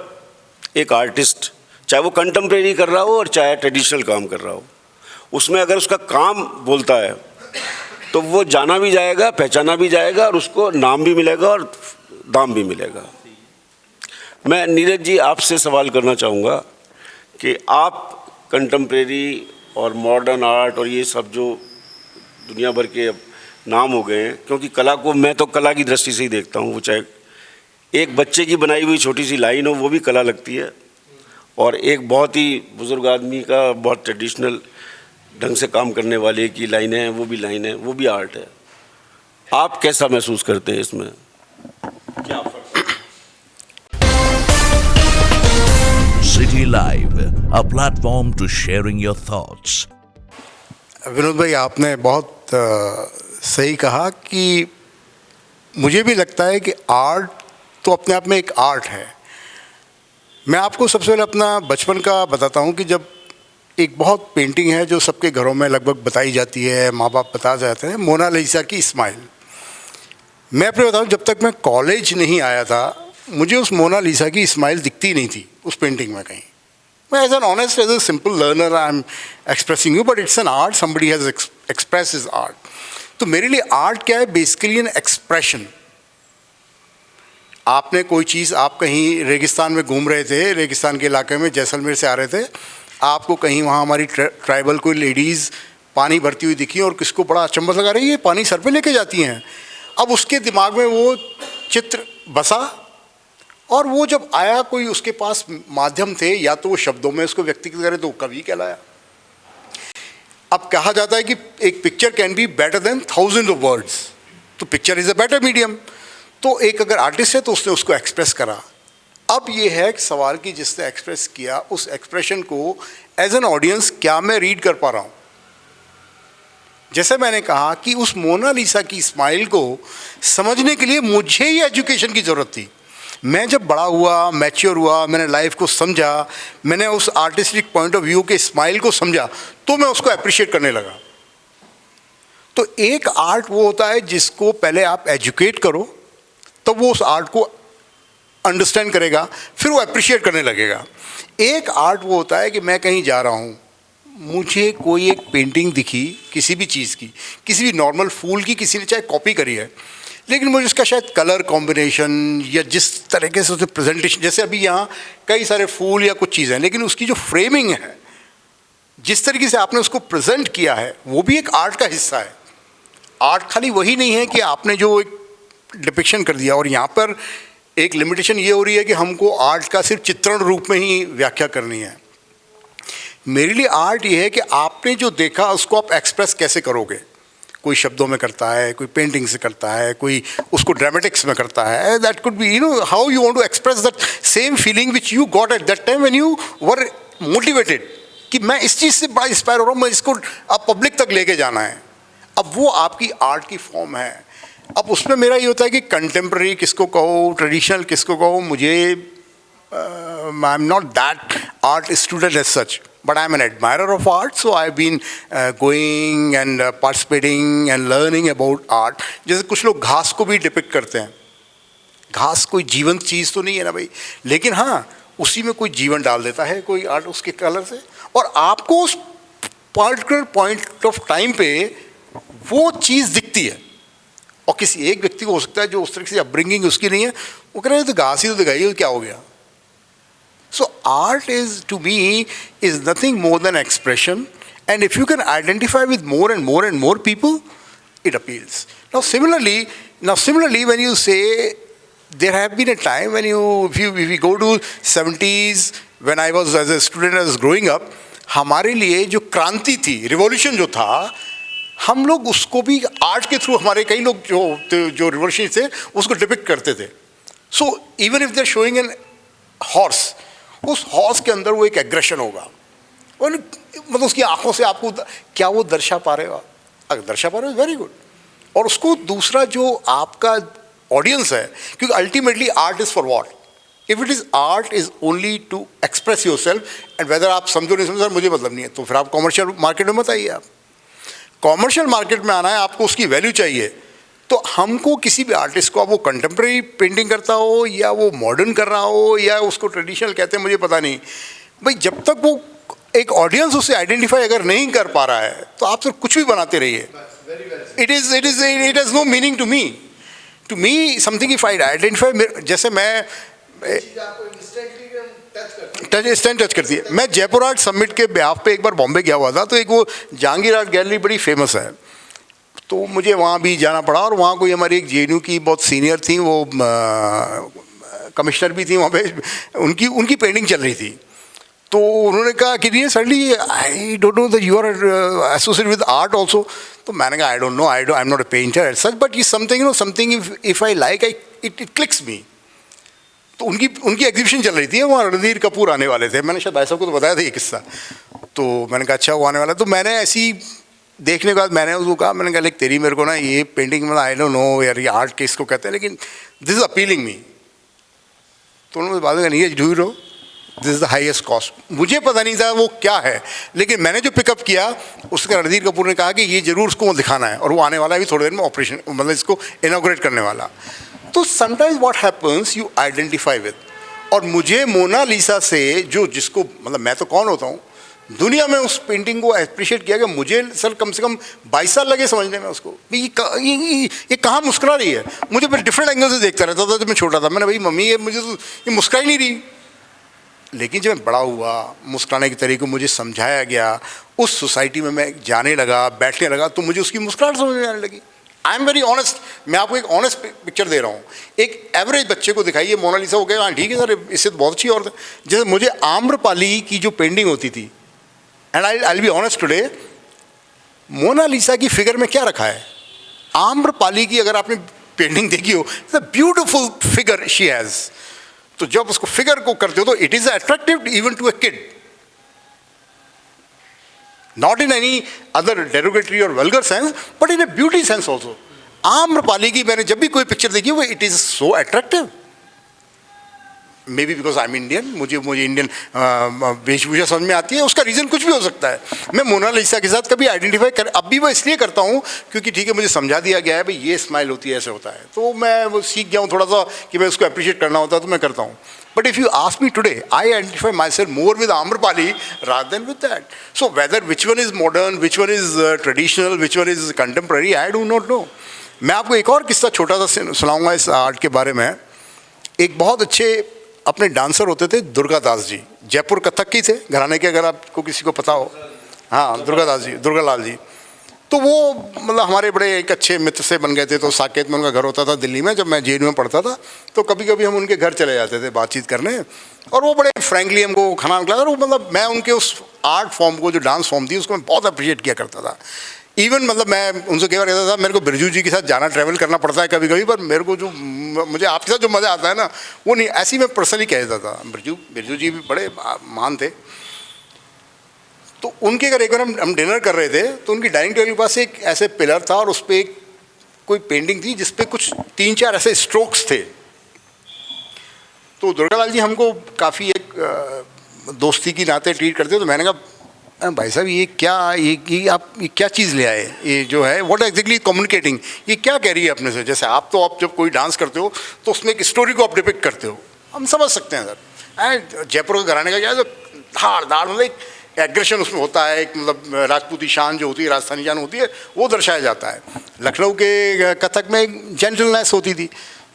एक आर्टिस्ट, चाहे वो कंटेम्प्रेरी कर रहा हो और चाहे ट्रेडिशनल काम कर रहा हो, उसमें अगर उसका काम बोलता है तो वो जाना भी जाएगा, पहचाना भी जाएगा, और उसको नाम भी मिलेगा और दाम भी मिलेगा। मैं नीरज जी आपसे सवाल करना चाहूँगा कि आप कंटेम्प्रेरी और मॉडर्न आर्ट और ये सब जो दुनिया भर के अब नाम हो गए हैं, क्योंकि कला को मैं तो कला की दृष्टि से ही देखता हूँ, वो चाहे एक बच्चे की बनाई हुई छोटी सी लाइन हो वो भी कला लगती है, और एक बहुत ही बुज़ुर्ग आदमी का बहुत ट्रेडिशनल ढंग से काम करने वाले की लाइनें हैं, वो भी लाइनें, वो भी आर्ट है। आप कैसा महसूस करते हैं इसमें? क्या City Live, a platform to sharing your thoughts. Vinod भाई, आपने बहुत सही कहा कि मुझे भी लगता है कि आर्ट तो अपने आप में एक आर्ट है। मैं आपको सबसे पहले अपना बचपन का बताता हूँ कि जब एक बहुत पेंटिंग है जो सबके घरों में लगभग बताई जाती है, माँ बाप बता जाते हैं, मोनालिसा की स्माइल। मैं अपने बताऊँ, जब तक मैं कॉलेज नहीं आया था, मुझे उस मोनालिसा की स्माइल दिखती नहीं थी उस पेंटिंग में कहीं। मैं as an honest, as a simple learner I am expressing you, but it's an art, somebody has express his art. तो मेरे लिए आर्ट क्या है? Basically an expression. आपने कोई चीज़, आप कहीं रेगिस्तान में घूम रहे थे, रेगिस्तान के इलाके में जैसलमेर से आ रहे थे, आपको कहीं वहाँ हमारी ट्राइबल कोई लेडीज़ पानी भरती हुई दिखी और किसको बड़ा अचंभा लगा रही है, पानी सर पे लेके जाती हैं। अब उसके दिमाग में वो चित्र बसा, और वो जब आया, कोई उसके पास माध्यम थे, या तो वो शब्दों में उसको व्यक्तिगत करे तो कवि कहलाया। अब कहा जाता है कि एक picture can be better than thousand of words, तो picture is a better medium. तो एक अगर आर्टिस्ट है तो उसने उसको एक्सप्रेस करा। अब ये है कि सवाल कि जिसने एक्सप्रेस किया, उस एक्सप्रेशन को एज एन ऑडियंस क्या मैं रीड कर पा रहा हूँ? जैसे मैंने कहा कि उस मोनालिसा की स्माइल को समझने के लिए मुझे ही एजुकेशन की ज़रूरत थी। मैं जब बड़ा हुआ, मैच्योर हुआ, मैंने लाइफ को समझा, मैंने उस आर्टिस्टिक पॉइंट ऑफ व्यू के स्माइल को समझा, तो मैं उसको अप्रिशिएट करने लगा। तो एक आर्ट वो होता है जिसको पहले आप एजुकेट करो, तब वो उस आर्ट को अंडरस्टैंड करेगा, फिर वो अप्रिशिएट करने लगेगा। एक आर्ट वो होता है कि मैं कहीं जा रहा हूँ, मुझे कोई एक पेंटिंग दिखी किसी भी चीज़ की, किसी भी नॉर्मल फूल की, किसी ने चाहे कॉपी करी है, लेकिन मुझे उसका शायद कलर कॉम्बिनेशन या जिस तरीके से उसने प्रेजेंटेशन, जैसे अभी यहाँ कई सारे फूल या कुछ चीज़ें हैं, लेकिन उसकी जो फ्रेमिंग है, जिस तरीके से आपने उसको प्रेजेंट किया है, वो भी एक आर्ट का हिस्सा है। आर्ट खाली वही नहीं है कि आपने जो एक डिपिक्शन कर दिया, और यहाँ पर एक लिमिटेशन ये हो रही है कि हमको आर्ट का सिर्फ चित्रण रूप में ही व्याख्या करनी है। मेरे लिए आर्ट ये है कि आपने जो देखा उसको आप एक्सप्रेस कैसे करोगे। कोई शब्दों में करता है, कोई पेंटिंग से करता है, कोई उसको ड्रामेटिक्स में करता है। That could be, how you want to express that same feeling which you got at that time when you were motivated, कि मैं इस चीज़ से बड़ा इंस्पायर हो रहा हूँ, मैं इसको अब पब्लिक तक लेके जाना है। अब वो आपकी आर्ट की फॉर्म है। अब उसमें मेरा ये होता है कि कंटेम्प्रेरी किसको कहो, ट्रेडिशनल किसको कहो, मुझे I am not that art student as such, but I'm an admirer of art, so I've been going and participating and learning about art. जैसे कुछ लोग घास को भी डिपिक्ट करते हैं। घास कोई जीवंत चीज़ तो नहीं है ना भाई, लेकिन हाँ उसी में कोई जीवन डाल देता है कोई आर्ट उसके कलर से, और आपको उस पर्टिकुलर पॉइंट ऑफ टाइम पे वो चीज़ दिखती है। और किसी एक व्यक्ति को हो सकता है जो उस तरीके से अपब्रिंगिंग उसकी नहीं है, वो कह रहे हैं तो घास ही तो दिखाई, क्या हो गया। So art is, to me, is nothing more than expression, and if you can identify with more and more and more people, it appeals. Now similarly, when you say there have been a time when if you go to 70s, when I was as a student, I was growing up, हमारे लिए जो क्रांति थी, revolution जो था, हम लोग उसको भी आर्ट के थ्रू, हमारे कई लोग जो रिवॉल्यूशन थे उसको डिपिक्ट करते थे। So even if they're showing an horse, उस हॉर्स के अंदर वो एक एग्रेशन होगा, और मतलब उसकी आंखों से आपको क्या वो दर्शा पा रहे हो, अगर दर्शा पा रहे हो वेरी गुड। और उसको दूसरा जो आपका ऑडियंस है, क्योंकि ultimately art is for what, if it is art is only to express yourself, and whether आप समझो नहीं समझो मुझे मतलब नहीं है, तो फिर आप कॉमर्शियल मार्केट में मत आइए। आप कॉमर्शियल मार्केट में आना है, आपको उसकी वैल्यू चाहिए। तो हमको किसी भी आर्टिस्ट को, अब वो कंटेम्प्रेरी पेंटिंग करता हो या वो मॉडर्न कर रहा हो या उसको ट्रेडिशनल कहते हैं मुझे पता नहीं, भाई जब तक वो एक ऑडियंस उसे आइडेंटिफाई अगर नहीं कर पा रहा है तो आप सिर्फ कुछ भी बनाते रहिए। It has no meaning to me something if I identify, जैसे मैं टच करती है। मैं जयपुर आर्ट समिट के ब्याह पे एक बार बॉम्बे गया हुआ था, तो एक वो जहांगीर आर्ट गैलरी बड़ी फेमस है, तो मुझे वहाँ भी जाना पड़ा। और वहाँ कोई हमारी एक JNU की बहुत सीनियर थी, वो कमिश्नर भी थी वहाँ पे, उनकी पेंटिंग चल रही थी। तो उन्होंने कहा कि नहीं suddenly I don't know that you are associated with art also. तो मैंने कहा I don't know, I am not a painter at such, but ये something if I like it clicks me. तो उनकी एग्जीबिशन चल रही थी, वहाँ रणधीर कपूर आने वाले थे। मैंने शायद भाई साहब को तो बताया था ये किस्सा, तो मैंने कहा अच्छा वो आने वाला। तो मैंने ऐसी देखने के बाद मैंने उसको कहा, मैंने कहा लाइक तेरी मेरे को ना ये पेंटिंग मतलब आई डोंट नो यार ये आर्ट किसको कहते हैं, लेकिन दिस इज़ अपीलिंग मी। तो उन्होंने बाद में नहीं ढूंढ लो, this is the highest cost. मुझे पता नहीं था वो क्या है, लेकिन मैंने जो पिकअप किया उसका रणधीर कपूर ने कहा कि ये ज़रूर उसको दिखाना है, और वो आने वाला है भी थोड़ी देर में, ऑपरेशन मतलब इसको इनॉग्रेट करने वाला। तो sometimes what happens you identify with. और मुझे मोनालिसा से जिसको मतलब मैं तो कौन होता हूँ दुनिया में, उस पेंटिंग को अप्रिशिएट किया कि मुझे सर कम से कम 22 साल लगे समझने में उसको। ये कहाँ मुस्कुरा रही है, मुझे फिर डिफरेंट एंगल से देखता रहता था जब मैं छोटा था। मैंने भाई मम्मी ये मुझे तो ये मुस्कुरा ही नहीं रही। लेकिन जब मैं बड़ा हुआ, मुस्कुराने के तरीके को मुझे समझाया गया, उस सोसाइटी में मैं जाने लगा, बैठने लगा, तो मुझे उसकी मुस्कुराहट समझ में आने लगी। आई एम वेरी ऑनेस्ट, मैं आपको एक ऑनेस्ट पिक्चर दे रहा हूँ। एक एवरेज बच्चे को दिखाइए मोनालिसा, हो गया हाँ ठीक है सर इससे तो बहुत अच्छी औरत है। जैसे मुझे आम्रपाली की जो पेंटिंग होती थी, and I be honest today, Mona Lisa की फिगर में क्या रखा है? आम्रपाली की अगर आपने पेंटिंग देखी हो, the beautiful figure she has. तो जब उसको फिगर को करते हो तो it is attractive even to a kid, not in any other derogatory और vulgar sense, but in a beauty sense also. Amrapali की मैंने जब भी कोई पिक्चर देखी वो it is so attractive. Maybe because I am Indian, मुझे Indian वेशभूषा समझ में आती है, उसका रीज़न कुछ भी हो सकता है। मैं मोनालिसा के साथ कभी आइडेंटिफाई अब भी वो इसलिए करता हूँ क्योंकि ठीक है मुझे समझा दिया गया है भाई ये स्माइल होती है, ऐसे होता है, तो मैं वो सीख गया हूँ थोड़ा सा कि मैं उसको अप्रिशिएट करना होता है तो मैं करता हूँ। But if you ask me today, I identify myself more with Amrapali rather than with that. So whether which one is modern, which one is traditional, which one is contemporary, I do not know. मैं आपको एक और किस्सा छोटा सा सुनाऊंगा इस art के बारे में। एक बहुत अच्छे अपने डांसर होते थे दुर्गा दास जी, जयपुर कथक की थे घराने के, अगर आपको किसी को पता हो। हाँ, दुर्गा दास जी, दुर्गा लाल जी। तो वो मतलब हमारे बड़े एक अच्छे मित्र से बन गए थे। तो साकेत में उनका घर होता था दिल्ली में, जब मैं जेएनयू में पढ़ता था तो कभी कभी हम उनके घर चले जाते थे बातचीत करने, और वो बड़े फ्रैंकली हमको खाना खिलाया। और वो मतलब मैं उनके उस आर्ट फॉर्म को, जो डांस फॉर्म थी, उसको मैं बहुत अप्रिशिएट किया करता था। इवन मतलब मैं उनसे कई बार कहता था मेरे को बिरजू जी के साथ जाना, ट्रैवल करना पड़ता है कभी कभी, पर मेरे को जो मुझे आपके साथ जो मज़ा आता है ना, वो नहीं। ऐसी मैं पर्सनली कह देता था। बिरजू जी भी बड़े महान थे। तो उनके घर एक बार हम डिनर कर रहे थे, तो उनकी डाइनिंग टेबल के पास एक ऐसे पिलर था और उस पर एक कोई पेंटिंग थी जिस पे कुछ 3-4 ऐसे स्ट्रोक्स थे। तो दुर्गालाल जी हमको काफ़ी एक दोस्ती की नाते ट्रीट करते। तो मैंने कहा भाई साहब ये क्या, ये आप ये क्या चीज़ ले आए, ये जो है व्हाट एग्जैक्टली कम्युनिकेटिंग, ये क्या कह रही है अपने से। जैसे आप जब कोई डांस करते हो तो उसमें एक स्टोरी को आप डिपिक्ट करते हो, हम समझ सकते हैं सर। जयपुर के घराने का क्या है, जो धाड़ मतलब एक एग्रेशन उसमें होता है, एक मतलब राजपूती शान जो होती है, राजस्थानी शान होती है, वो दर्शाया जाता है। लखनऊ के कथक में एक जेंटलनेस होती थी।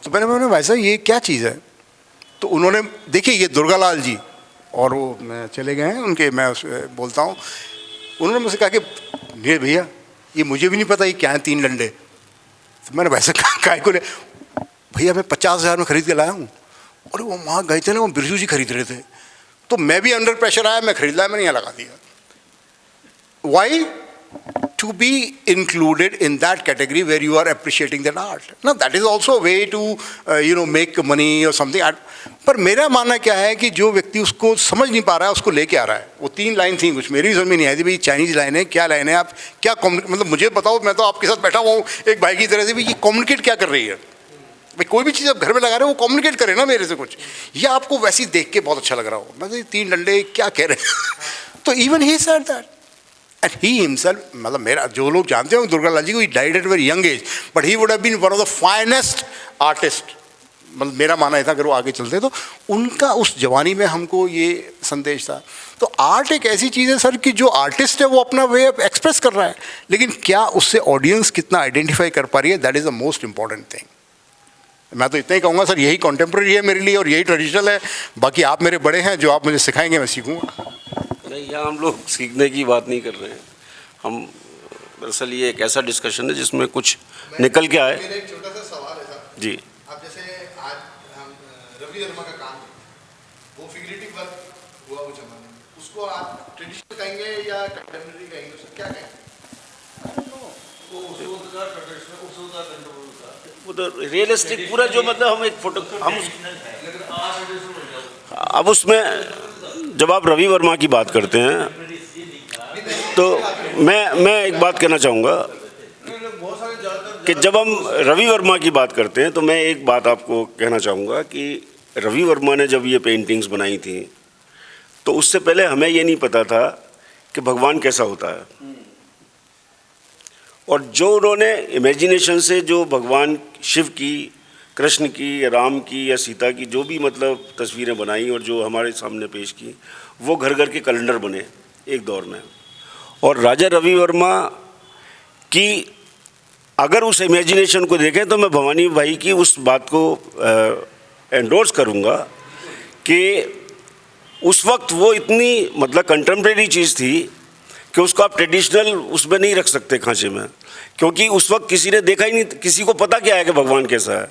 तो मैंने बोला भाई साहब ये क्या चीज़ है। तो उन्होंने देखिए ये दुर्गालाल जी, और वो मैं चले गए हैं उनके, मैं बोलता हूँ, उन्होंने मुझसे कहा कि नहीं भैया ये मुझे भी नहीं पता ये क्या है 3 डंडे। तो मैंने वैसे काय को ले, भैया मैं 50,000 में खरीद के लाया हूँ। और वो वहाँ गए थे ना, वो बिरजू जी खरीद रहे थे। तो मैं भी अंडर प्रेशर आया, मैं खरीद लाया, मैंने यहाँ लगा दिया। Why? To be included in that category where you are appreciating that art ना, that is also way to make money और समथिंग। पर मेरा मानना क्या है कि जो व्यक्ति उसको समझ नहीं पा रहा है, उसको लेके आ रहा है। वो 3 लाइन थी, कुछ मेरी समझ में नहीं आई थी भाई चाइनीज़ लाइन है, क्या लाइन है, आप क्या मतलब मुझे बताओ, मैं तो आपके साथ बैठा हुआ हूँ एक भाई की तरह से, भाई ये कम्युनिकेट क्या कर रही है। भाई कोई भी चीज़ आप घर में लगा रहे हो वो कम्युनिकेट करे ना मेरे से कुछ, या आपको वैसे ही देख के बहुत अच्छा लग रहा हो। मैं तो 3 डंडे क्या कह रहे हैं। तो even he said that and he himself, मतलब मेरा जो लोग जानते हो दुर्गालाल जी को, he died at very young age, but he would have been one of the finest artist. मतलब मेरा मानना है था अगर वो आगे चलते तो उनका उस जवानी में हमको ये संदेश था। तो आर्ट एक ऐसी चीज़ है सर कि जो आर्टिस्ट है वो अपना वे एक्सप्रेस कर रहा है, लेकिन क्या उससे ऑडियंस कितना आइडेंटिफाई कर पा रही है, that is the most important thing. मैं तो इतना ही कहूँगा सर, यही कॉन्टेम्प्रेरी है मेरे लिए और यही ट्रेडिशनल है। बाकी आप मेरे बड़े हैं, जो आप मुझे सिखाएंगे मैं सीखूँगा। नहीं, यहाँ हम लोग सीखने की बात नहीं कर रहे हैं। हम दरअसल ये एक ऐसा डिस्कशन है जिसमें कुछ निकल के आए। मेरा एक छोटा सा सवाल है सर जी। अब जैसे आज हम रवि वर्मा का काम है, वो फिगरेटिव वर्क हुआ वो जमाने में, उसको आप ट्रेडिशनल कहेंगे या कंटेम्प्रेरी कहेंगे, उसको क्या कहेंगे? वो तो रियलिस्टिक पूरा जो मतलब हम एक फोटो हम अब उसमें जब आप रवि वर्मा की बात करते हैं तो मैं एक बात कहना चाहूँगा कि जब हम रवि वर्मा की बात करते हैं तो मैं एक बात आपको कहना चाहूँगा कि रवि वर्मा ने जब ये पेंटिंग्स बनाई थी तो उससे पहले हमें ये नहीं पता था कि भगवान कैसा होता है। और जो उन्होंने इमेजिनेशन से जो भगवान शिव की, कृष्ण की या राम की या सीता की जो भी मतलब तस्वीरें बनाई और जो हमारे सामने पेश की, वो घर घर के कैलेंडर बने एक दौर में। और राजा रवि वर्मा की अगर उस इमेजिनेशन को देखें तो मैं भवानी भाई की उस बात को एंडोर्स करूँगा कि उस वक्त वो इतनी मतलब कंटेम्प्रेरी चीज़ थी कि उसको आप ट्रेडिशनल उसमें नहीं रख सकते खांचे में, क्योंकि उस वक्त किसी ने देखा ही नहीं, किसी को पता क्या है कि भगवान कैसा है।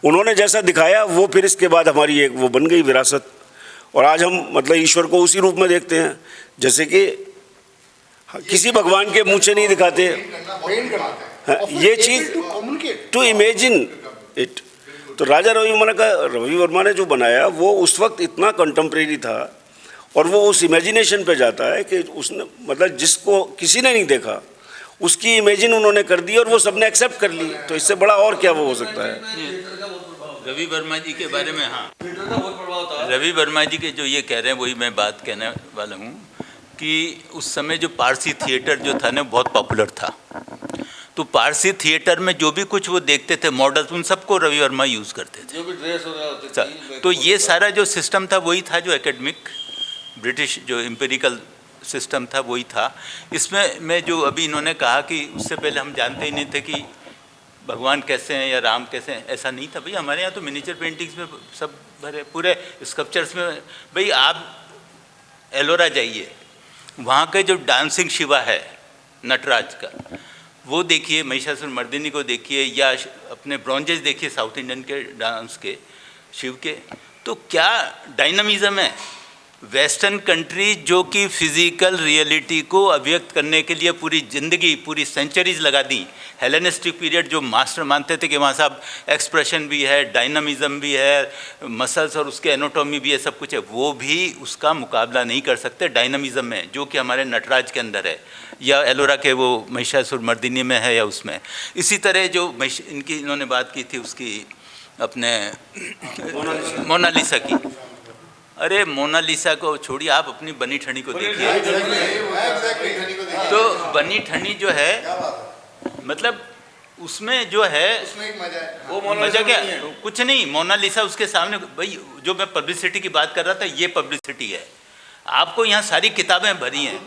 उन्होंने जैसा दिखाया वो फिर इसके बाद हमारी एक वो बन गई विरासत। और आज हम मतलब ईश्वर को उसी रूप में देखते हैं जैसे कि किसी भगवान के मुँह से नहीं दिखाते ये चीज़ टू इमेजिन इट। तो राजा रवि वर्मा ने जो बनाया वो उस वक्त इतना कंटेम्प्रेरी था और वो उस इमेजिनेशन पे जाता है कि उसने मतलब जिसको किसी ने नहीं देखा उसकी इमेजिन उन्होंने कर दी और वो सबने एक्सेप्ट कर ली। तो इससे बड़ा और क्या वो हो सकता है। रवि वर्मा जी के बारे में, हाँ, रवि वर्मा जी के जो ये कह रहे हैं वही मैं बात कहने वाला हूँ कि उस समय जो पारसी थिएटर जो था ना बहुत पॉपुलर था। तो पारसी थिएटर में जो भी कुछ वो देखते थे मॉडल्स, उन सबको रवि वर्मा यूज़ करते थे। जो भी ड्रेस होता था तो ये सारा जो सिस्टम था वही था जो एकेडमिक ब्रिटिश जो एम्पिरिकल सिस्टम था वही था। इसमें मैं जो अभी इन्होंने कहा कि उससे पहले हम जानते ही नहीं थे कि भगवान कैसे हैं या राम कैसे हैं, ऐसा नहीं था भाई। हमारे यहाँ तो मिनिएचर पेंटिंग्स में सब भरे, पूरे स्कल्पचर्स में। भाई आप एलोरा जाइए, वहाँ के जो डांसिंग शिवा है नटराज का, वो देखिए, महिषासुर मर्दिनी को देखिए, या अपने ब्रॉन्जेस देखिए साउथ इंडियन के डांस के शिव के, तो क्या डायनामिज्म है। वेस्टर्न कंट्री जो कि फिजिकल रियलिटी को अभिव्यक्त करने के लिए पूरी ज़िंदगी, पूरी सेंचुरीज लगा दी। हेलेनिस्टिक पीरियड जो मास्टर मानते थे कि वहाँ साहब एक्सप्रेशन भी है, डायनामिज्म भी है, मसल्स और उसके एनाटॉमी भी है, सब कुछ है, वो भी उसका मुकाबला नहीं कर सकते डायनामिज्म में, जो कि हमारे नटराज के अंदर है, या एलोरा के वो महिषासुर मर्दिनी में है, या उसमें। इसी तरह जो इनकी इन्होंने बात की थी उसकी, अपने मोनालिसा की। अरे मोनालिसा को छोड़िए, आप अपनी बनी ठनी को देखिए। तो बनी ठनी जो है, मतलब उसमें जो है, उसमें एक मजा है। वो मजा क्या, कुछ नहीं। मोनालिसा उसके सामने, भाई जो मैं पब्लिसिटी की बात कर रहा था, ये पब्लिसिटी है। आपको यहाँ सारी किताबें भरी हैं,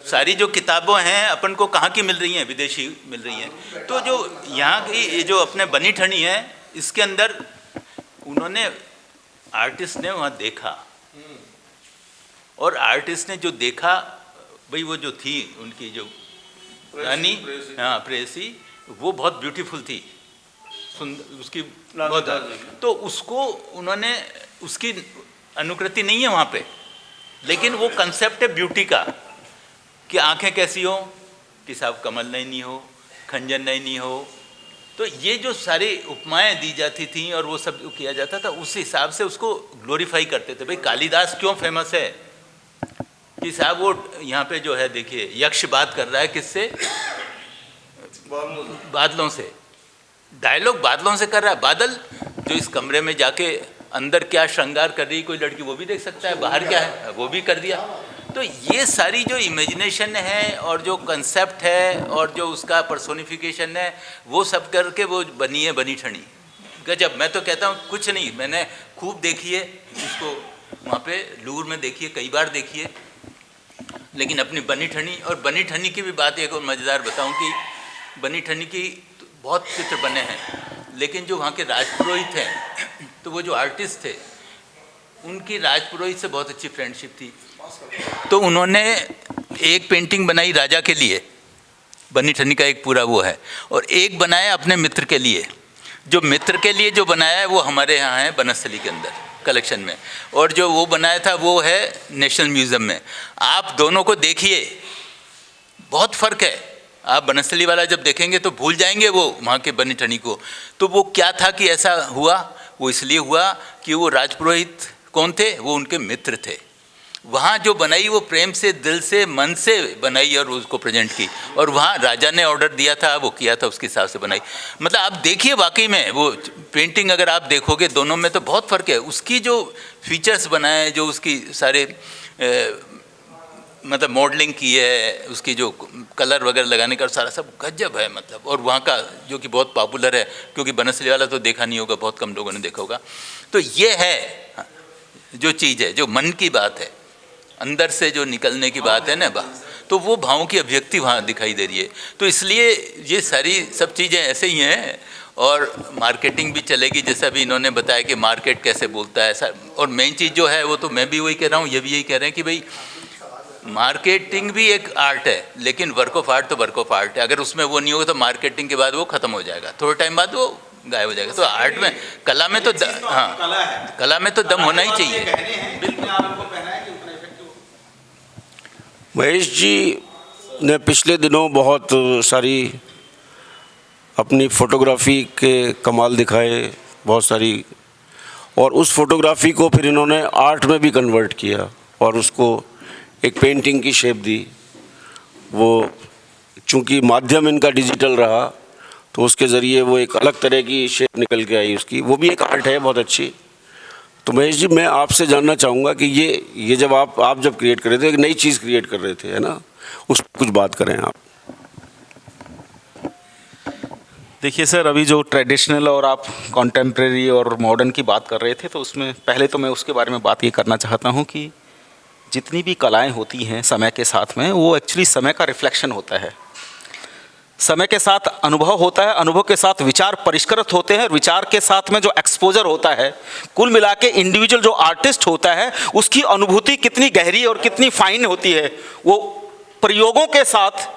सारी जो किताबें हैं अपन को कहाँ की मिल रही हैं, विदेशी मिल रही हैं। तो जो यहाँ की ये जो अपने बनी ठनी है, इसके अंदर उन्होंने, आर्टिस्ट ने वहाँ देखा, और आर्टिस्ट ने जो देखा, भाई वो जो थी उनकी जो रानी, हाँ प्रेयसी, वो बहुत ब्यूटीफुल थी, सुंदर, उसकी बहुत, तो उसको उन्होंने, उसकी अनुकृति नहीं है वहाँ पे, लेकिन वो कंसेप्ट है ब्यूटी का, कि आंखें कैसी हो, कि साहब कमल नयनी हो, खंजन नयनी हो। तो ये जो सारी उपमाएं दी जाती थी और वो सब किया जाता था, उस हिसाब से उसको ग्लोरीफाई करते थे। भाई कालिदास क्यों फेमस है, कि साहब वो यहाँ पे जो है देखिए, यक्ष बात कर रहा है किससे, बादलों से, डायलॉग बादलों से कर रहा है। बादल जो इस कमरे में जाके अंदर क्या श्रृंगार कर रही कोई लड़की, वो भी देख सकता है, बाहर क्या है वो भी कर दिया। तो ये सारी जो इमेजिनेशन है और जो कंसेप्ट है और जो उसका पर्सोनिफिकेशन है, वो सब करके वो बनी है बनी ठनी। गजब, मैं तो कहता हूँ कुछ नहीं, मैंने खूब देखी है उसको, वहाँ पे लूर में देखिए, कई बार देखिए, लेकिन अपनी बनी ठनी। और बनी ठनी की भी बात एक और मज़ेदार बताऊँ कि बनी ठनी की बहुत चित्र बने हैं, लेकिन जो वहाँ के राजपुरोहित हैं, तो वो जो आर्टिस्ट थे, उनकी राजपुरोहित से बहुत अच्छी फ्रेंडशिप थी। तो उन्होंने एक पेंटिंग बनाई राजा के लिए, बनी ठनी का एक पूरा वो है, और एक बनाया अपने मित्र के लिए। जो मित्र के लिए जो बनाया है वो हमारे यहाँ है बनस्थली के अंदर कलेक्शन में, और जो वो बनाया था वो है नेशनल म्यूज़ियम में। आप दोनों को देखिए, बहुत फ़र्क है। आप बनस्थली वाला जब देखेंगे तो भूल जाएंगे वो वहाँ के बनी ठनी को। तो वो क्या था कि ऐसा हुआ, वो इसलिए हुआ कि वो राजपुरोहित कौन थे, वो उनके मित्र थे। वहाँ जो बनाई वो प्रेम से, दिल से, मन से बनाई और उसको प्रेजेंट की, और वहाँ राजा ने ऑर्डर दिया था, वो किया था, उसके हिसाब से बनाई। मतलब आप देखिए, वाकई में वो पेंटिंग अगर आप देखोगे, दोनों में तो बहुत फ़र्क है। उसकी जो फीचर्स बनाए, जो उसकी सारे मतलब मॉडलिंग की है, उसकी जो कलर वगैरह लगाने का सारा सब गजब है मतलब। और वहाँ का जो कि बहुत पॉपुलर है, क्योंकि बनस्थली वाला तो देखा नहीं होगा, बहुत कम लोगों ने देखा होगा। तो ये है जो चीज़ है, जो मन की बात है, अंदर से जो निकलने की बात है ना, तो वो भावों की अभिव्यक्ति वहाँ दिखाई दे रही है। तो इसलिए ये सारी सब चीज़ें ऐसे ही हैं, और मार्केटिंग भी चलेगी, जैसा भी इन्होंने बताया कि मार्केट कैसे बोलता है ऐसा। और मेन चीज़ जो है वो तो मैं भी वही कह रहा हूँ, ये भी यही कह रहे हैं कि भाई मार्केटिंग भी एक आर्ट है, लेकिन वर्क ऑफ आर्ट तो वर्क ऑफ आर्ट है। अगर उसमें वो नहीं होगा तो मार्केटिंग के बाद वो ख़त्म हो जाएगा, थोड़े टाइम बाद वो गायब हो जाएगा। तो आर्ट में, कला में तो हाँ, कला में तो दम होना ही चाहिए। महेश जी ने पिछले दिनों बहुत सारी अपनी फ़ोटोग्राफी के कमाल दिखाए, बहुत सारी, और उस फोटोग्राफी को फिर इन्होंने आर्ट में भी कन्वर्ट किया और उसको एक पेंटिंग की शेप दी। वो चूँकि माध्यम इनका डिजिटल रहा, तो उसके ज़रिए वो एक अलग तरह की शेप निकल के आई उसकी, वो भी एक आर्ट है बहुत अच्छी। तो महेश जी, मैं आपसे जानना चाहूँगा कि ये जब आप जब क्रिएट कर रहे थे, एक नई चीज़ क्रिएट कर रहे थे, है ना, उस पर कुछ बात करें आप। देखिए सर, अभी जो ट्रेडिशनल और आप कॉन्टेम्प्रेरी और मॉडर्न की बात कर रहे थे, तो उसमें पहले तो मैं उसके बारे में बात ये करना चाहता हूँ कि जितनी भी कलाएं होती हैं समय के साथ में, वो एक्चुअली समय का रिफ्लेक्शन होता है। समय के साथ अनुभव होता है, अनुभव के साथ विचार परिष्कृत होते हैं, विचार के साथ में जो एक्सपोजर होता है, कुल मिला के इंडिविजुअल जो आर्टिस्ट होता है उसकी अनुभूति कितनी गहरी और कितनी फाइन होती है, वो प्रयोगों के साथ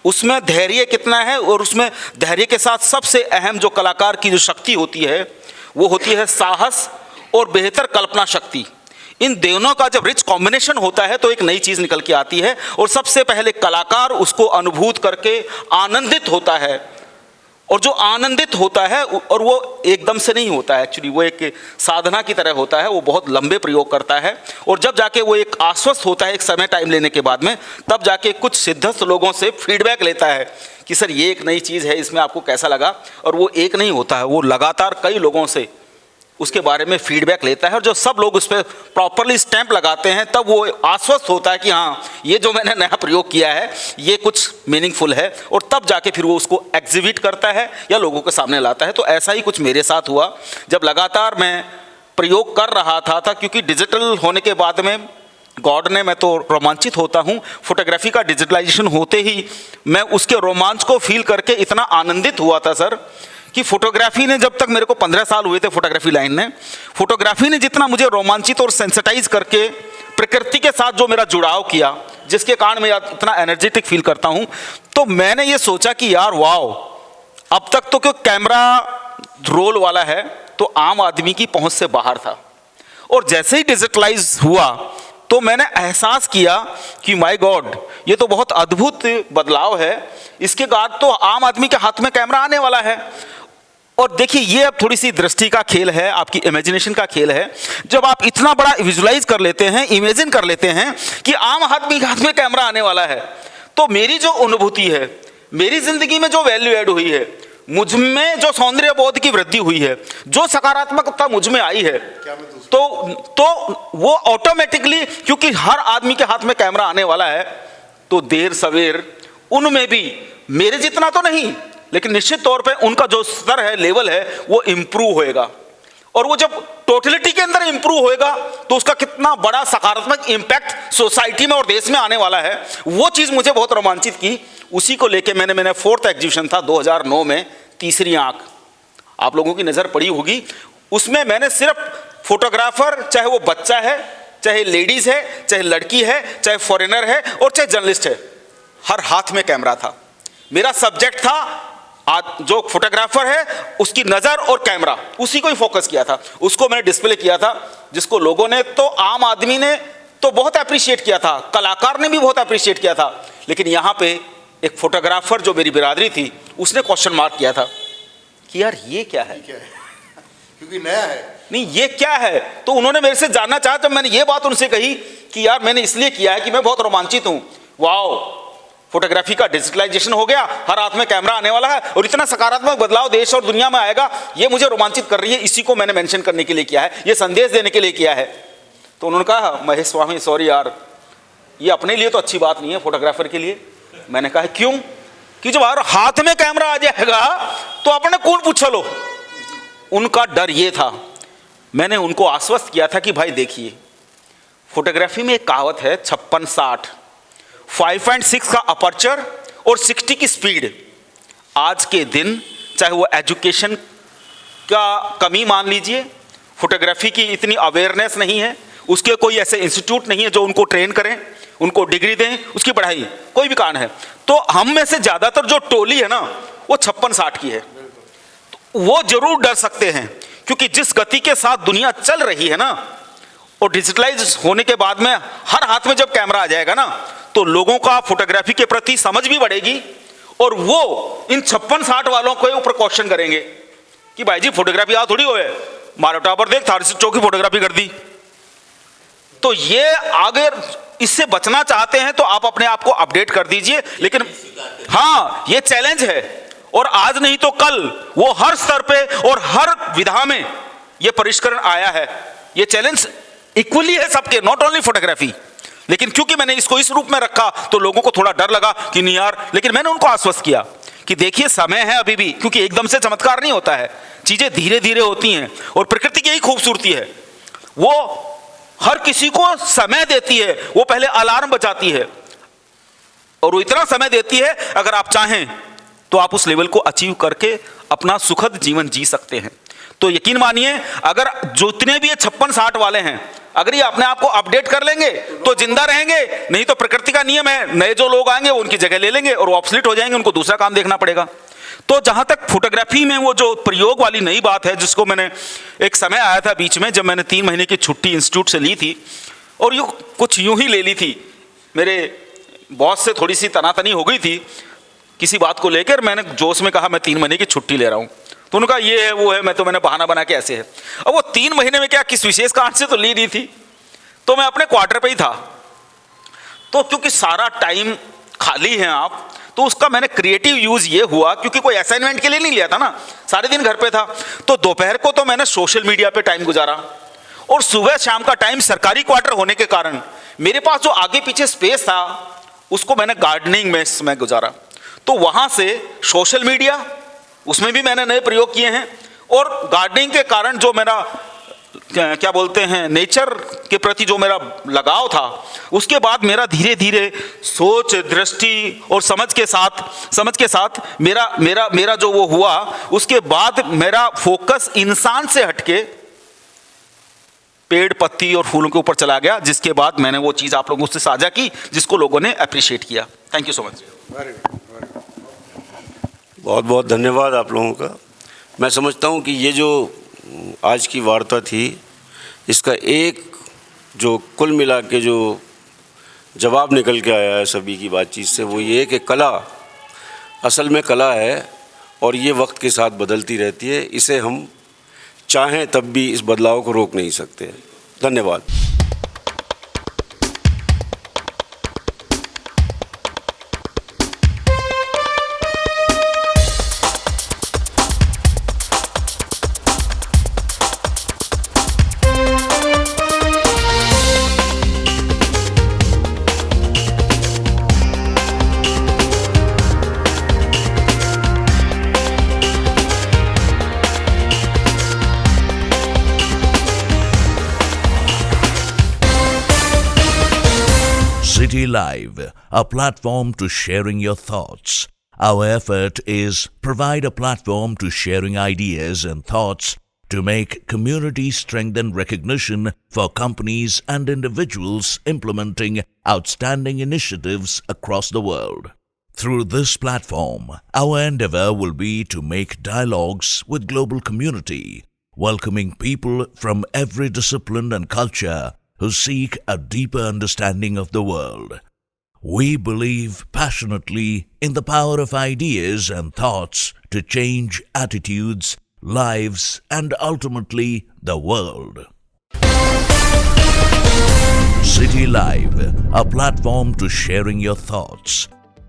उसमें धैर्य कितना है, और उसमें धैर्य के साथ सबसे अहम जो कलाकार की जो शक्ति होती है वो होती है साहस और बेहतर कल्पना शक्ति। इन दोनों का जब रिच कॉम्बिनेशन होता है तो एक नई चीज़ निकल के आती है, और सबसे पहले कलाकार उसको अनुभूत करके आनंदित होता है। और जो आनंदित होता है, और वो एकदम से नहीं होता है, एक्चुअली वो एक साधना की तरह होता है, वो बहुत लंबे प्रयोग करता है, और जब जाके वो एक आश्वस्त होता है एक समय टाइम लेने के बाद में, तब जाके कुछ सिद्धस्थ लोगों से फीडबैक लेता है कि सर ये एक नई चीज़ है, इसमें आपको कैसा लगा। और वो एक नहीं होता है, वो लगातार कई लोगों से उसके बारे में फीडबैक लेता है, और जो सब लोग उस पर प्रॉपरली स्टैंप लगाते हैं तब वो आश्वस्त होता है कि हाँ ये जो मैंने नया प्रयोग किया है ये कुछ मीनिंगफुल है, और तब जाके फिर वो उसको एग्जिबिट करता है या लोगों के सामने लाता है। तो ऐसा ही कुछ मेरे साथ हुआ जब लगातार मैं प्रयोग कर रहा था क्योंकि डिजिटल होने के बाद में गॉड ने, मैं तो रोमांचित होता हूँ, फोटोग्राफी का डिजिटलाइजेशन होते ही मैं उसके रोमांच को फील करके इतना आनंदित हुआ था सर कि फोटोग्राफी ने, जब तक मेरे को 15 साल हुए थे फोटोग्राफी लाइन में, फोटोग्राफी ने जितना मुझे रोमांचित और सेंसिटाइज करके प्रकृति के साथ जो मेरा जुड़ाव किया, जिसके कारण मैं इतना एनर्जेटिक फील करता हूँ, तो मैंने ये सोचा कि यार वाओ, अब तक तो क्यों कैमरा रोल वाला है तो आम आदमी की पहुँच से बाहर था, और जैसे ही डिजिटलाइज हुआ तो मैंने एहसास किया कि माय गॉड, ये तो बहुत अद्भुत बदलाव है, इसके बाद तो आम आदमी के हाथ में कैमरा आने वाला है। और देखिए ये अब थोड़ी सी दृष्टि का खेल है, आपकी इमेजिनेशन का खेल है। जब आप इतना बड़ा विजुलाइज कर लेते हैं, इमेजिन कर लेते हैं कि आम आदमी के हाथ में कैमरा आने वाला है, तो मेरी जो अनुभूति है, मेरी जिंदगी में जो वैल्यू ऐड हुई है, मुझ में जो सौंदर्य बोध की वृद्धि हुई है, जो सकारात्मकता मुझ में आई है, तो वो ऑटोमेटिकली, क्योंकि हर आदमी के हाथ में कैमरा आने वाला है, तो देर सवेर उनमें भी मेरे जितना तो नहीं, लेकिन निश्चित तौर पे उनका जो स्तर है, लेवल है, वो इंप्रूव होएगा। और वो जब टोटलिटी के अंदर इंप्रूव होएगा तो उसका कितना बड़ा सकारात्मक इंपैक्ट सोसाइटी में और देश में आने वाला है, वो चीज़ मुझे बहुत रोमांचित की। उसी को लेके मैंने 4th एग्जीबिशन था 2009 में, तीसरी आंख, आप लोगों की नज़र पड़ी होगी, उसमें मैंने सिर्फ फोटोग्राफर, चाहे वो बच्चा है, चाहे लेडीज है, चाहे लड़की है, चाहे फॉरेनर है और चाहे जर्नलिस्ट है, हर हाथ में कैमरा था। मेरा सब्जेक्ट था जो फोटोग्राफर है उसकी नज़र और कैमरा, उसी को ही फोकस किया था, उसको मैंने डिस्प्ले किया था, जिसको लोगों ने, तो आम आदमी ने तो बहुत अप्रिशिएट किया था, कलाकार ने भी बहुत अप्रिशिएट किया था, लेकिन यहाँ पे एक फोटोग्राफर जो मेरी बिरादरी थी उसने क्वेश्चन मार्क किया था कि यार ये क्या है, क्योंकि नया है, नहीं ये क्या है। तो उन्होंने मेरे से जानना चाहा, जब मैंने ये बात उनसे कही कि यार मैंने इसलिए किया है कि मैं बहुत रोमांचित हूँ, वाओ फोटोग्राफी का डिजिटलाइजेशन हो गया, हर हाथ में कैमरा आने वाला है और इतना सकारात्मक बदलाव देश और दुनिया में आएगा, ये मुझे रोमांचित कर रही है, इसी को मैंने मेंशन करने के लिए किया है, ये संदेश देने के लिए किया है। तो उन्होंने कहा महेश स्वामी सॉरी यार, ये अपने लिए तो अच्छी बात नहीं है, फोटोग्राफर के लिए। मैंने कहा क्यों? कि जब हाथ में कैमरा आ जाएगा तो अपने कौन पूछ लो। उनका डर ये था, मैंने उनको आश्वस्त किया था कि भाई देखिए फोटोग्राफी में एक कहावत है 56-60, 5.6 का अपर्चर और 60 की स्पीड। आज के दिन चाहे वो एजुकेशन का कमी मान लीजिए, फोटोग्राफी की इतनी अवेयरनेस नहीं है, उसके कोई ऐसे इंस्टीट्यूट नहीं है जो उनको ट्रेन करें, उनको डिग्री दें, उसकी पढ़ाई कोई भी कारण है, तो हम में से ज़्यादातर जो टोली है ना वो 56-60 की है। तो वो जरूर डर सकते हैं, क्योंकि जिस गति के साथ दुनिया चल रही है ना, और डिजिटलाइज होने के बाद में हर हाथ में जब कैमरा आ जाएगा ना, तो लोगों का फोटोग्राफी के प्रति समझ भी बढ़ेगी, और वो इन 56-60 वालों को ऊपर क्वेश्चन करेंगे कि भाई जी फोटोग्राफी आ थोड़ी हो है, मारोटा पर देख थार से चौकी फोटोग्राफी कर दी। तो ये अगर इससे बचना चाहते हैं तो आप अपने आप को अपडेट कर दीजिए, लेकिन हाँ ये चैलेंज है, और आज नहीं तो कल वो हर स्तर पे और हर विधा में ये परिष्करण आया है। ये चैलेंज इक्वली है सबके, नॉट ओनली फोटोग्राफी। लेकिन क्योंकि मैंने इसको इस रूप में रखा तो लोगों को थोड़ा डर लगा कि नहीं यार, लेकिन मैंने उनको आश्वस्त किया कि देखिए समय है अभी भी, क्योंकि एकदम से चमत्कार नहीं होता है, चीजें धीरे धीरे होती हैं, और प्रकृति की यही खूबसूरती है, वो हर किसी को समय देती है। वो पहले अलार्म बजाती है और वो इतना समय देती है, अगर आप चाहें तो आप उस लेवल को अचीव करके अपना सुखद जीवन जी सकते हैं। तो यकीन मानिए, अगर जितने भी ये 56-60 वाले हैं, अगर ये अपने आप को अपडेट कर लेंगे तो जिंदा रहेंगे, नहीं तो प्रकृति का नियम है, नए जो लोग आएंगे वो उनकी जगह ले लेंगे और ऑब्सोलीट हो जाएंगे, उनको दूसरा काम देखना पड़ेगा। तो जहां तक फोटोग्राफी में वो जो प्रयोग वाली नई बात है, जिसको मैंने एक समय आया था बीच में जब मैंने 3 महीने की छुट्टी इंस्टीट्यूट से ली थी, और यूँ कुछ यूं ही ले ली थी, मेरे बॉस से थोड़ी सी तनातनी हो गई थी किसी बात को लेकर, मैंने जोश में कहा मैं 3 महीने की छुट्टी ले रहा हूँ, तो उन्होंने कहा ये है वो है, मैंने बहाना बना के ऐसे है। अब वो 3 महीने में क्या किस विशेष कारण से तो ली नहीं थी, तो मैं अपने क्वार्टर पे ही था, तो क्योंकि सारा टाइम खाली है आप, तो उसका मैंने क्रिएटिव यूज ये हुआ, क्योंकि कोई असाइनमेंट के लिए नहीं लिया था ना, सारे दिन घर पे था, तो दोपहर को तो मैंने सोशल मीडिया पे टाइम गुजारा, और सुबह शाम का टाइम सरकारी क्वार्टर होने के कारण मेरे पास जो आगे पीछे स्पेस था उसको मैंने गार्डनिंग में समय गुजारा। तो वहां से सोशल मीडिया, उसमें भी मैंने नए प्रयोग किए हैं, और गार्डनिंग के कारण जो मेरा क्या बोलते हैं नेचर के प्रति जो मेरा लगाव था, उसके बाद मेरा धीरे धीरे सोच, दृष्टि और समझ के साथ मेरा जो वो हुआ, उसके बाद मेरा फोकस इंसान से हटके पेड़, पत्ती और फूलों के ऊपर चला गया, जिसके बाद मैंने वो चीज़ आप लोगों से साझा की जिसको लोगों ने अप्रिशिएट किया। Thank you so much. बहुत बहुत धन्यवाद आप लोगों का। मैं समझता हूँ कि ये जो आज की वार्ता थी, इसका एक जो कुल मिला के जो जवाब निकल के आया है सभी की बातचीत से, वो ये कि कला असल में कला है और ये वक्त के साथ बदलती रहती है। इसे हम चाहें तब भी इस बदलाव को रोक नहीं सकते। धन्यवाद। City Live, a platform to sharing your thoughts. Our effort is provide a platform to sharing ideas and thoughts to make community strengthen recognition for companies and individuals implementing outstanding initiatives across the world. Through this platform, our endeavor will be to make dialogues with global community, welcoming people from every discipline and culture who seek a deeper understanding of the world. We believe passionately in the power of ideas and thoughts to change attitudes, lives, and ultimately the world. City Live, a platform to sharing your thoughts.